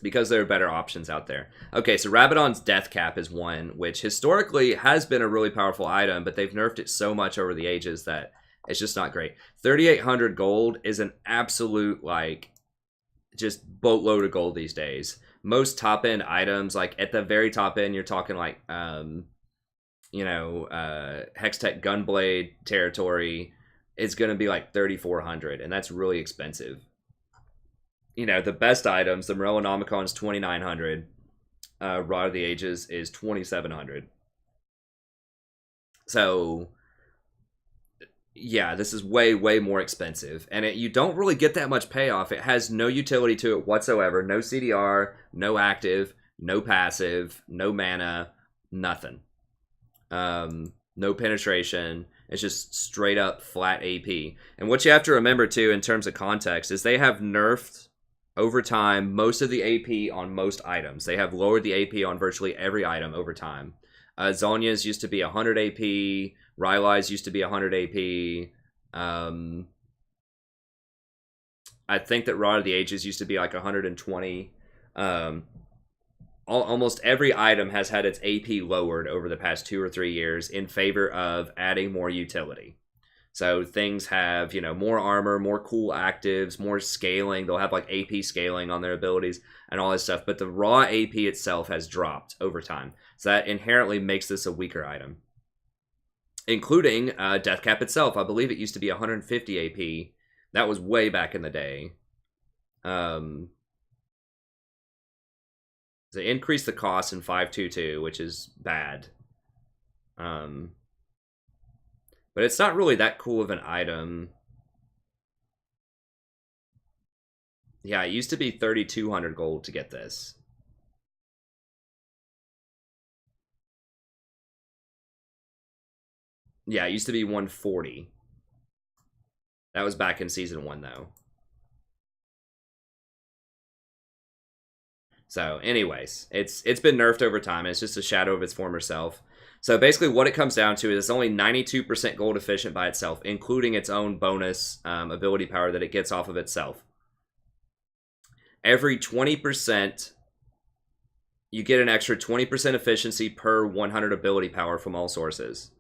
because there are better options out there. Okay, so Rabadon's Deathcap is one, which historically has been a really powerful item, but they've nerfed it so much over the ages that it's just not great. 3,800 gold is an absolute, like, just boatload of gold these days. Most top-end items, like, at the very top end, you're talking, like, you know, Hextech Gunblade territory, it's going to be like 3,400, and that's really expensive. You know, the best items, the Morellonomicon is 2,900. Rod of the Ages is 2,700. So, yeah, this is way, way more expensive. And you don't really get that much payoff. It has no utility to it whatsoever. No CDR, no active, no passive, no mana, nothing. No penetration. It's just straight up flat AP. And what you have to remember too in terms of context is they have nerfed over time most of the AP on most items. They have lowered the AP on virtually every item over time. Zhonya's used to be 100 AP. Rylai's used to be 100 AP. I think that Rod of the Ages used to be like 120. Almost every item has had its AP lowered over the past 2 or 3 years in favor of adding more utility. So things have, you know, more armor, more cool actives, more scaling. They'll have like AP scaling on their abilities and all this stuff. But the raw AP itself has dropped over time. So that inherently makes this a weaker item. Including Deathcap itself. I believe it used to be 150 AP. That was way back in the day. They increased the cost in 5.2.2, which is bad. But it's not really that cool of an item. Yeah, it used to be 3,200 gold to get this. Yeah, it used to be 140. That was back in Season 1, though. So, anyways, it's been nerfed over time. It's just a shadow of its former self. So basically what it comes down to is it's only 92% gold efficient by itself, including its own bonus ability power that it gets off of itself. Every 20%, you get an extra 20% efficiency per 100 ability power from all sources.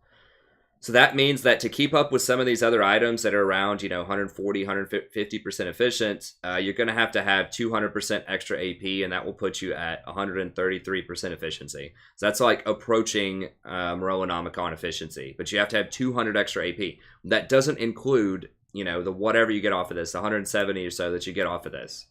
So that means that to keep up with some of these other items that are around, you know, 140, 150% efficient, you're going to have 200% extra AP, and that will put you at 133% efficiency. So that's like approaching Morellonomicon efficiency, but you have to have 200 extra AP. That doesn't include, you know, the whatever you get off of this, the 170 or so that you get off of this.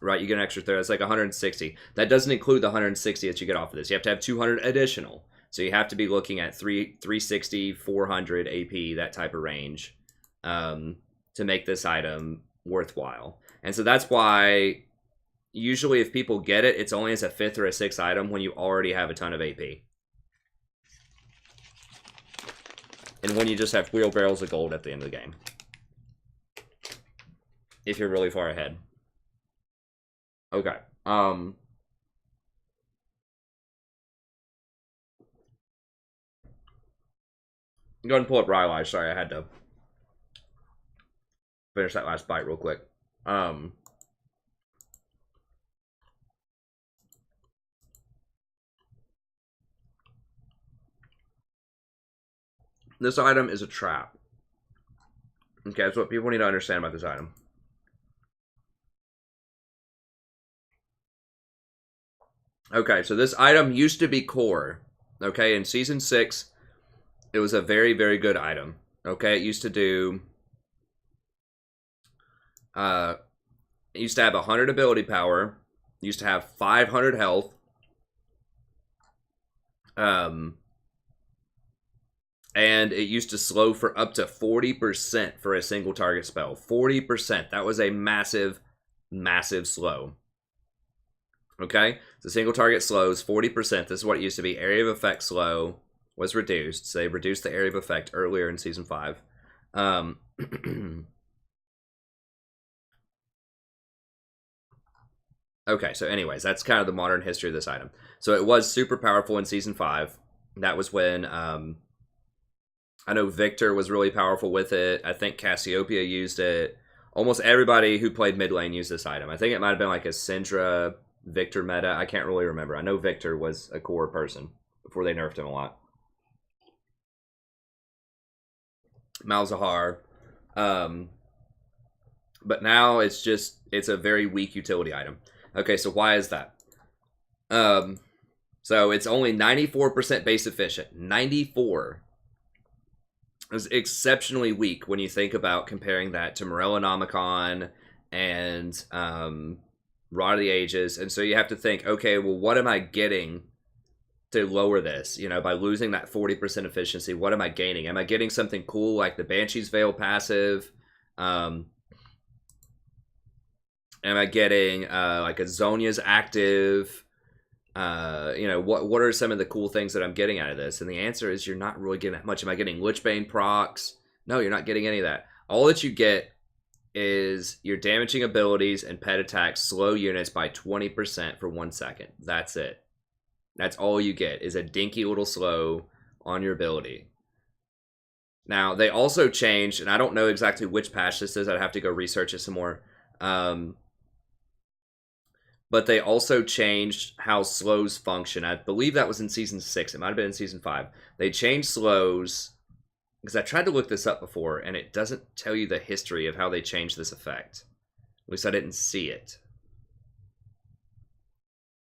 Right, you get an extra 30, that's like 160. That doesn't include the 160 that you get off of this. You have to have 200 additional. So you have to be looking at 360, 400 AP, that type of range, to make this item worthwhile. And so that's why usually if people get it, it's only as a 5th or a 6th item when you already have a ton of AP. And when you just have wheelbarrows of gold at the end of the game. If you're really far ahead. Okay. Go ahead and pull up Rylai. Sorry, I had to finish that last bite real quick. This item is a trap. Okay, that's what people need to understand about this item. Okay, so this item used to be core. Okay, in Season 6, it was a very, very good item. Okay, it used to do... it used to have 100 ability power. It used to have 500 health. And it used to slow for up to 40% for a single target spell. 40%. That was a massive, massive slow. Okay? So single target slows 40%. This is what it used to be. Area of effect slow was reduced. So they reduced the area of effect earlier in Season 5. Okay, so anyways, that's kind of the modern history of this item. So it was super powerful in Season 5. That was when... I know Victor was really powerful with it. I think Cassiopeia used it. Almost everybody who played mid lane used this item. I think it might have been like a Syndra Victor meta. I can't really remember. I know Victor was a core person before they nerfed him a lot. Malzahar. But now it's a very weak utility item. Okay, so why is that? So it's only 94% base efficient. 94. Is exceptionally weak when you think about comparing that to Morellonomicon and Rod of the Ages. And so you have to think, okay, well, what am I getting to lower this? You know, by losing that 40% efficiency, what am I gaining? Am I getting something cool like the Banshee's Veil passive? Am I getting like a Zhonya's active? You know, what are some of the cool things that I'm getting out of this? And the answer is you're not really getting that much. Am I getting Lich Bane procs? No, you're not getting any of that. All that you get is your damaging abilities and pet attacks slow units by 20% for 1 second. That's it. That's all you get is a dinky little slow on your ability. Now, they also changed, and I don't know exactly which patch this is. I'd have to go research it some more. But they also changed how slows function. I believe that was in Season 6. It might have been in Season 5. They changed slows, because I tried to look this up before, and it doesn't tell you the history of how they changed this effect. At least I didn't see it.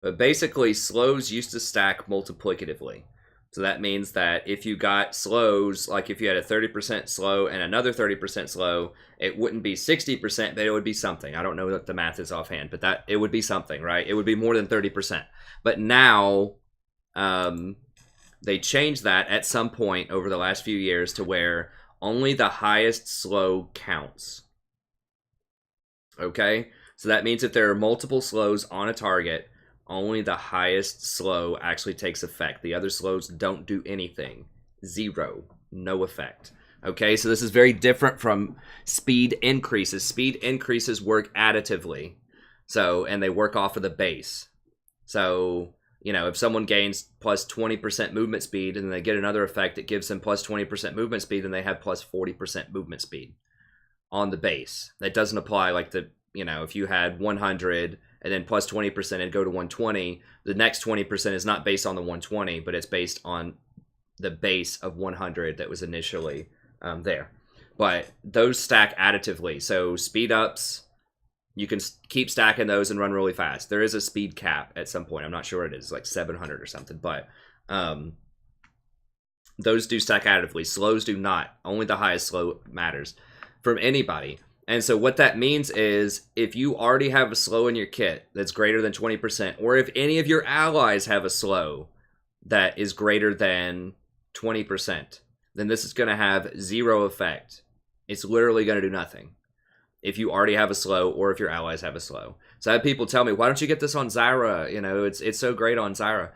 But basically, slows used to stack multiplicatively. So that means that if you got slows, like if you had a 30% slow and another 30% slow, it wouldn't be 60%, but it would be something. I don't know what the math is offhand, but that it would be something, right? It would be more than 30%. But now, they changed that at some point over the last few years to where only the highest slow counts. Okay? So that means if there are multiple slows on a target, only the highest slow actually takes effect. The other slows don't do anything. 0. No effect. Okay, so this is very different from speed increases. Speed increases work additively. So, and they work off of the base. So, you know, if someone gains plus 20% movement speed and they get another effect that gives them plus 20% movement speed, then they have plus 40% movement speed on the base. That doesn't apply like the, you know, if you had 100 and then plus 20% and go to 120, the next 20% is not based on the 120, but it's based on the base of 100 that was initially there. But those stack additively. So speed ups, you can keep stacking those and run really fast. There is a speed cap at some point. I'm not sure what it is, like 700 or something. But those do stack additively. Slows do not. Only the highest slow matters from anybody. And so what that means is if you already have a slow in your kit that's greater than 20%, or if any of your allies have a slow that is greater than 20%, then this is going to have 0 effect. It's literally going to do nothing if you already have a slow or if your allies have a slow. So I have people tell me, why don't you get this on Zyra? You know, it's so great on Zyra.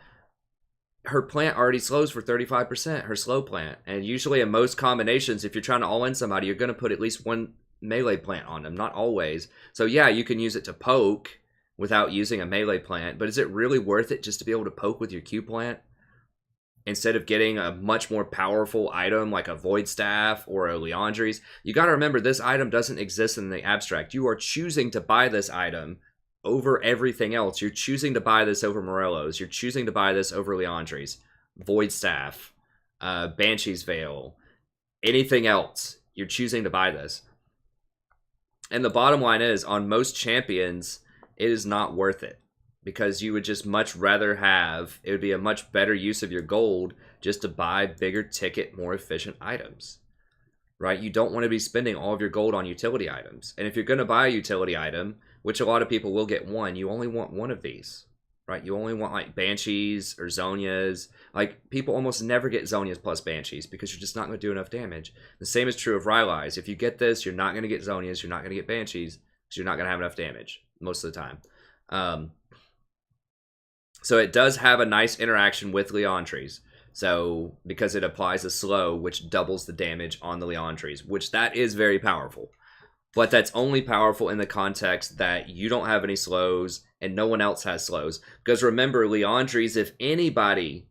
Her plant already slows for 35%, her slow plant. And usually in most combinations, if you're trying to all-in somebody, you're going to put at least one melee plant on them, not always. So yeah, you can use it to poke without using a melee plant, but is it really worth it just to be able to poke with your Q plant? instead of getting a much more powerful item like a Void Staff or a Liandry's, you got to remember this item doesn't exist in the abstract. You are choosing to buy this item over everything else. You're choosing to buy this over Morello's. You're choosing to buy this over Liandry's, Void Staff, Banshee's Veil, anything else. You're choosing to buy this. And the bottom line is, on most champions, it is not worth it. Because you would just much rather have, it would be a much better use of your gold just to buy bigger ticket, more efficient items. Right? You don't want to be spending all of your gold on utility items. And if you're going to buy a utility item, which a lot of people will get one, you only want one of these. Right? You only want like Banshees or Zhonyas. Like, people almost never get Zhonyas plus Banshees because you're just not going to do enough damage. The same is true of Rylai's. If you get this, you're not going to get Zhonyas, you're not going to get Banshees because you're not going to have enough damage most of the time. So it does have a nice interaction with Liandry's. So, because it applies a slow, which doubles the damage on the Liandry's, which that is very powerful. But that's only powerful in the context that you don't have any slows and no one else has slows. Because remember, Liandry's, if anybody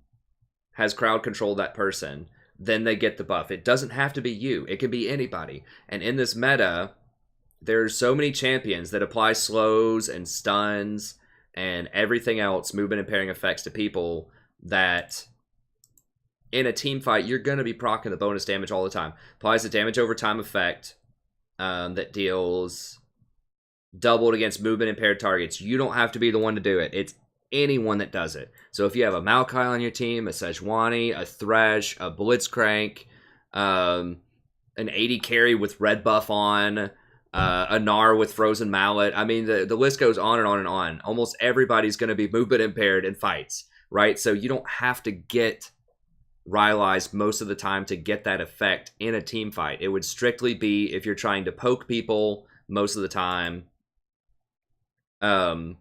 has crowd controlled that person, then they get the buff. It doesn't have to be you. It can be anybody. And in this meta, there's so many champions that apply slows and stuns and everything else, movement and pairing effects to people, that in a team fight, you're going to be proccing the bonus damage all the time. Applies a damage over time effect that deals doubled against movement impaired targets. You don't have to be the one to do it. It's anyone that does it. So if you have a Maokai on your team, a Sejuani, a Thresh, a Blitzcrank, an 80 carry with red buff on, a Gnar with Frozen Mallet. I mean, the list goes on and on and on. Almost everybody's going to be movement impaired in fights, right? So you don't have to get Rylai's most of the time to get that effect in a team fight. It would strictly be if you're trying to poke people most of the time, and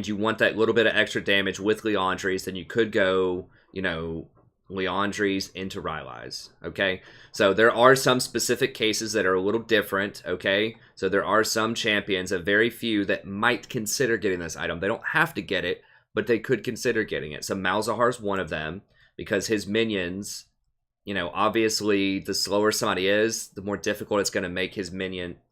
you want that little bit of extra damage with Liandry's, then you could go, you know, Liandry's into Rylai's, okay? So there are some specific cases that are a little different, okay? So there are some champions, a very few, that might consider getting this item. They don't have to get it, but they could consider getting it. So Malzahar's one of them, because his minions, you know, obviously the slower somebody is, the more difficult it's going to make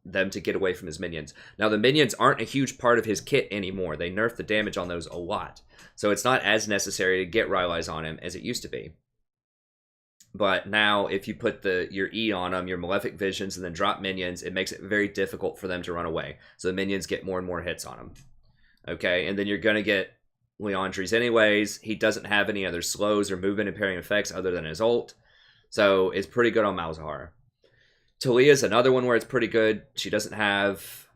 them to get away from his minions. Now, the minions aren't a huge part of his kit anymore. They nerfed the damage on those a lot. So it's not as necessary to get Rylai's on him as it used to be. But now, if you put your E on them, your Malefic Visions, and then drop minions, it makes it very difficult for them to run away. So the minions get more and more hits on them. Okay, and then you're going to get Liandry's anyways. He doesn't have any other slows or movement impairing effects other than his ult. So it's pretty good on Malzahar. Talia's another one where it's pretty good. She doesn't have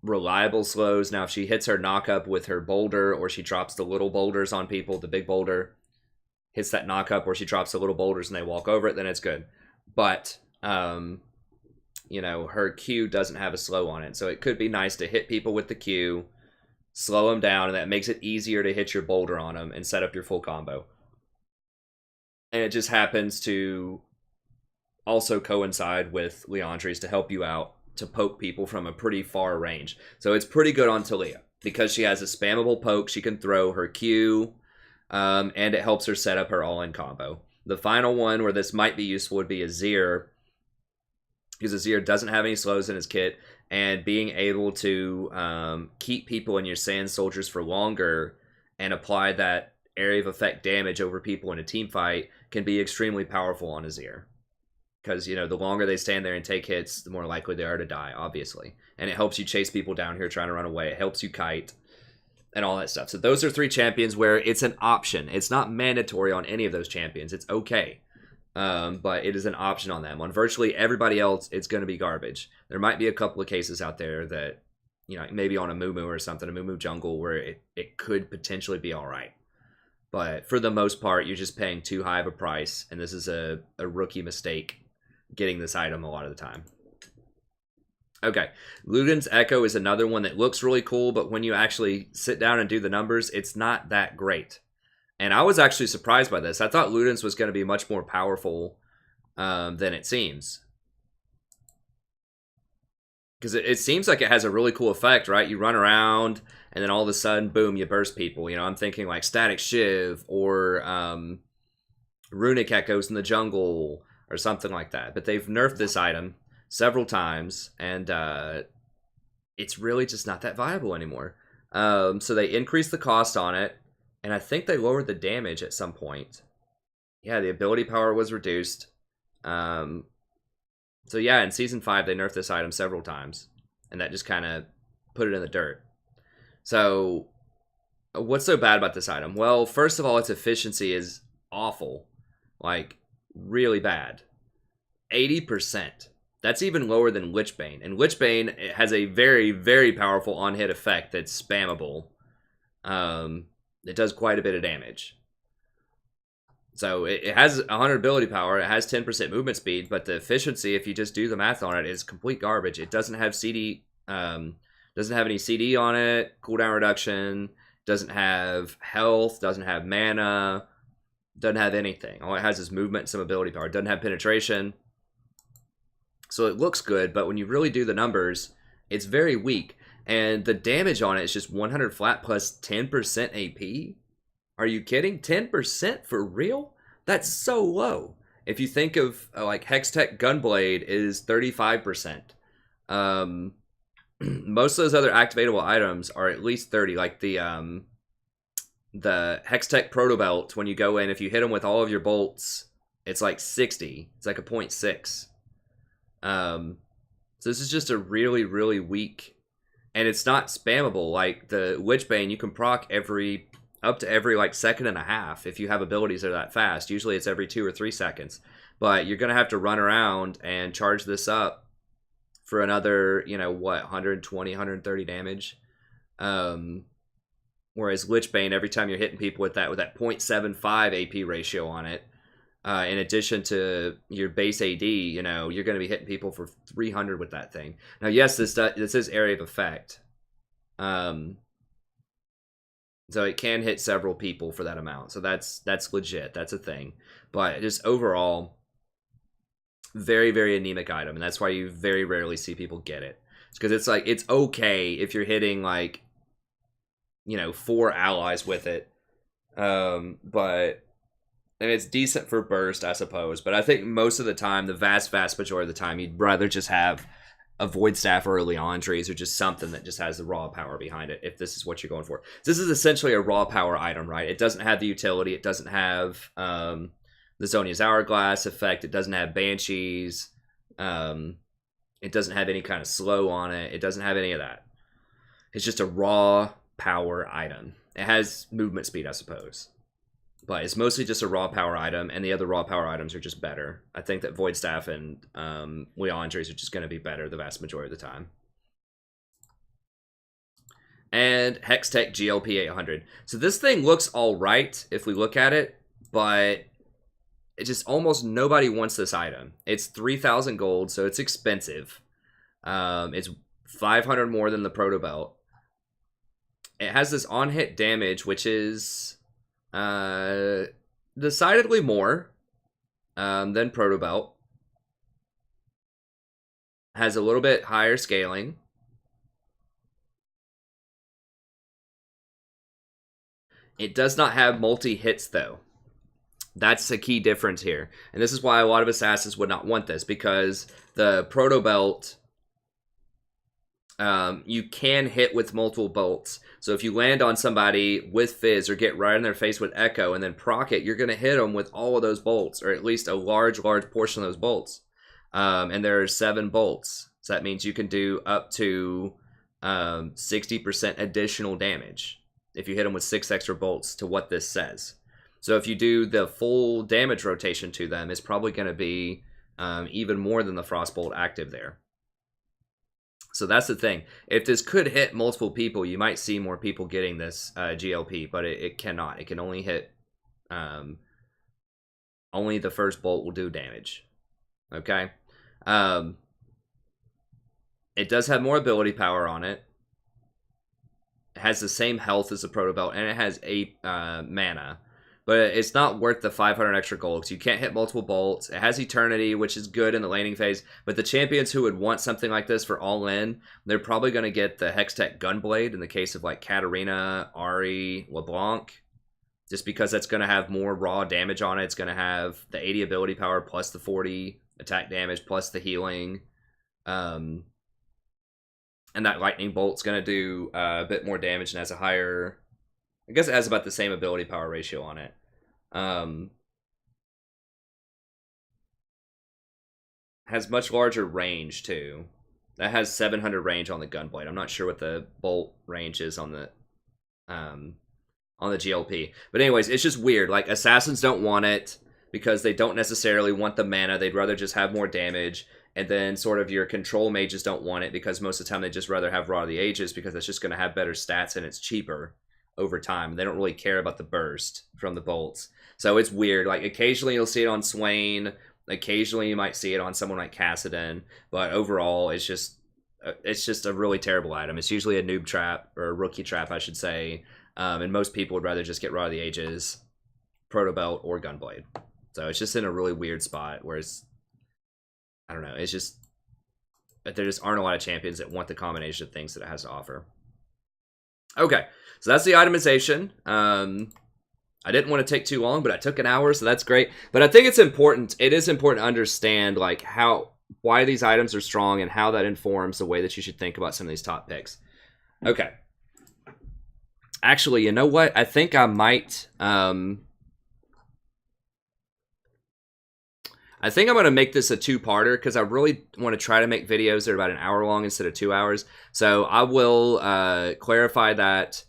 reliable slows. Now, if she hits her knock-up with her boulder, or she drops the little boulders on people, the big boulder hits that knock-up, or she drops the little boulders and they walk over it, then it's good. But, you know, her Q doesn't have a slow on it. So it could be nice to hit people with the Q, slow them down, and that makes it easier to hit your boulder on them and set up your full combo. And it just happens to also coincide with Liandry's to help you out to poke people from a pretty far range. So it's pretty good on Talia because she has a spammable poke. She can throw her Q, and it helps her set up her all-in combo. The final one where this might be useful would be Azir, because Azir doesn't have any slows in his kit, and being able to keep people in your Sand Soldiers for longer and apply that area of effect damage over people in a team fight can be extremely powerful on Azir. Because, you know, the longer they stand there and take hits, the more likely they are to die, obviously. And it helps you chase people down here trying to run away. It helps you kite and all that stuff. So those are three champions where it's an option. It's not mandatory on any of those champions. It's okay. But it is an option on them. On virtually everybody else, it's going to be garbage. There might be a couple of cases out there that, you know, maybe on a Moo or something, a Moo jungle, where it could potentially be all right. But for the most part, you're just paying too high of a price, and this is a rookie mistake getting this item a lot of the time. Okay, Luden's Echo is another one that looks really cool, but when you actually sit down and do the numbers, it's not that great. And I was actually surprised by this. I thought Luden's was going to be much more powerful than it seems. Because it seems like it has a really cool effect, right? You run around, and then all of a sudden, boom, you burst people. You know, I'm thinking like Static Shiv or runic echoes in the jungle or something like that. But they've nerfed this item several times, and it's really just not that viable anymore. So they increased the cost on it, and I think they lowered the damage at some point. Yeah, the ability power was reduced. So yeah, in Season 5, they nerfed this item several times, and that just kind of put it in the dirt. So what's so bad about this item? Well, first of all, its efficiency is awful. Like, really bad. 80%. That's even lower than Lich Bane. And Lich Bane has a very, very powerful on-hit effect that's spammable. It does quite a bit of damage. So it has 100 ability power, it has 10% movement speed, but the efficiency, if you just do the math on it, is complete garbage. It doesn't have CD, doesn't have any CD on it, cooldown reduction, doesn't have health, doesn't have mana, doesn't have anything. All it has is movement and some ability power. It doesn't have penetration. So it looks good, but when you really do the numbers, it's very weak. And the damage on it is just 100 flat plus 10% AP. Are you kidding? 10% for real? That's so low. If you think of like Hextech Gunblade is 35%. Most of those other activatable items are at least 30. Like the Hextech Protobelt, when you go in, if you hit them with all of your bolts, it's like 60. It's like a 0.6. So this is just a really, really weak, and it's not spammable. Like the Lich Bane, you can proc up to every like second and a half if you have abilities that are that fast. Usually it's every 2 or 3 seconds, but you're gonna have to run around and charge this up for another, you know, what, 120, 130 damage. Whereas Lich Bane, every time you're hitting people with that 0.75 AP ratio on it, in addition to your base AD, you know, you're going to be hitting people for 300 with that thing. Now, yes, this is area of effect. So it can hit several people for that amount. So that's legit. That's a thing. But just overall, very, very anemic item. And that's why you very rarely see people get it. It's because it's like, it's okay if you're hitting like, you know, 4 allies with it. But... and it's decent for burst, I suppose. But I think most of the time, the vast majority of the time, you'd rather just have a Void Staff or a Liandry's or just something that just has the raw power behind it, if this is what you're going for. So this is essentially a raw power item, right? It doesn't have the utility. It doesn't have the Zhonya's Hourglass effect. It doesn't have Banshees. It doesn't have any kind of slow on it. It doesn't have any of that. It's just a raw power item. It has movement speed, I suppose. But it's mostly just a raw power item, and the other raw power items are just better. I think that Void Staff and Liandry's are just going to be better the vast majority of the time. And Hextech GLP 800. So this thing looks alright if we look at it, but it just almost nobody wants this item. It's 3,000 gold, so it's expensive. It's 500 more than the Protobelt. It has this on-hit damage, which is... decidedly more than Protobelt. Has a little bit higher scaling. It does not have multi-hits though. That's a key difference here. And this is why a lot of assassins would not want this, because the Protobelt, you can hit with multiple bolts. So if you land on somebody with Fizz or get right in their face with Echo and then proc it, you're going to hit them with all of those bolts, or at least a large portion of those bolts. And there are 7 bolts. So that means you can do up to 60% additional damage if you hit them with 6 extra bolts to what this says. So if you do the full damage rotation to them, it's probably going to be even more than the Frostbolt active there. So that's the thing. If this could hit multiple people, you might see more people getting this GLP, but it cannot. It can only hit... only the first bolt will do damage. Okay? It does have more ability power on it. It has the same health as the Protobelt, and it has 8 mana. But it's not worth the 500 extra gold, because you can't hit multiple bolts. It has Eternity, which is good in the laning phase. But the champions who would want something like this for all-in, they're probably going to get the Hextech Gunblade in the case of like Katarina, Ahri, LeBlanc. just because that's going to have more raw damage on it. It's going to have the 80 ability power plus the 40 attack damage plus the healing. And that lightning bolt's going to do a bit more damage and has a higher... I guess it has about the same ability power ratio on it. Has much larger range, too. That has 700 range on the gunblade. I'm not sure what the bolt range is on the GLP. But anyways, it's just weird. Like, assassins don't want it because they don't necessarily want the mana. They'd rather just have more damage. And then sort of your control mages don't want it because most of the time they just rather have Rod of the Ages because it's just going to have better stats and it's cheaper over time. They don't really care about the burst from the bolts. So it's weird. Like, occasionally you'll see it on Swain. Occasionally you might see it on someone like Kassadin. But overall, it's just a really terrible item. It's usually a noob trap, or a rookie trap, I should say. And most people would rather just get Rod of the Ages, Protobelt, or Gunblade. So it's just in a really weird spot where it's, I don't know, it's just, there just aren't a lot of champions that want the combination of things that it has to offer. Okay, so that's the itemization. I didn't want to take too long, but I took an hour, so that's great. But I think it's important, it is important to understand, like, why these items are strong and how that informs the way that you should think about some of these top picks. Okay. Actually, you know what? I think I might, I think I'm going to make this a two-parter because I really want to try to make videos that are about an hour long instead of 2 hours. So I will clarify that.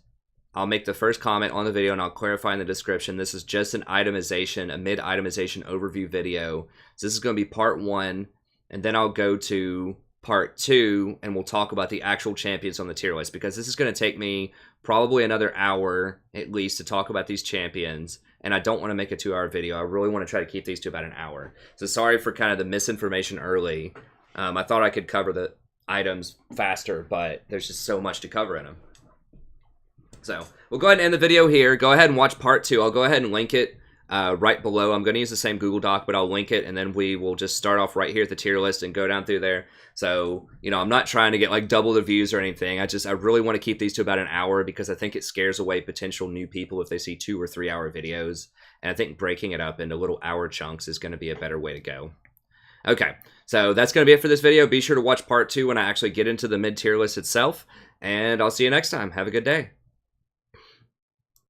I'll make the first comment on the video and I'll clarify in the description. This is just an itemization, a mid-itemization overview video. So this is going to be part 1, and then I'll go to part 2 and we'll talk about the actual champions on the tier list, because this is going to take me probably another hour at least to talk about these champions. And I don't want to make a 2-hour video. I really want to try to keep these to about an hour. So sorry for kind of the misinformation early. I thought I could cover the items faster, but there's just so much to cover in them. So we'll go ahead and end the video here. Go ahead and watch part 2. I'll go ahead and link it right below. I'm going to use the same Google Doc, but I'll link it, and then we will just start off right here at the tier list and go down through there. So, you know, I'm not trying to get like double the views or anything. I really want to keep these to about an hour because I think it scares away potential new people if they see 2 or 3 hour videos. And I think breaking it up into little hour chunks is going to be a better way to go. Okay, so that's going to be it for this video. Be sure to watch part 2 when I actually get into the mid-tier list itself. And I'll see you next time. Have a good day.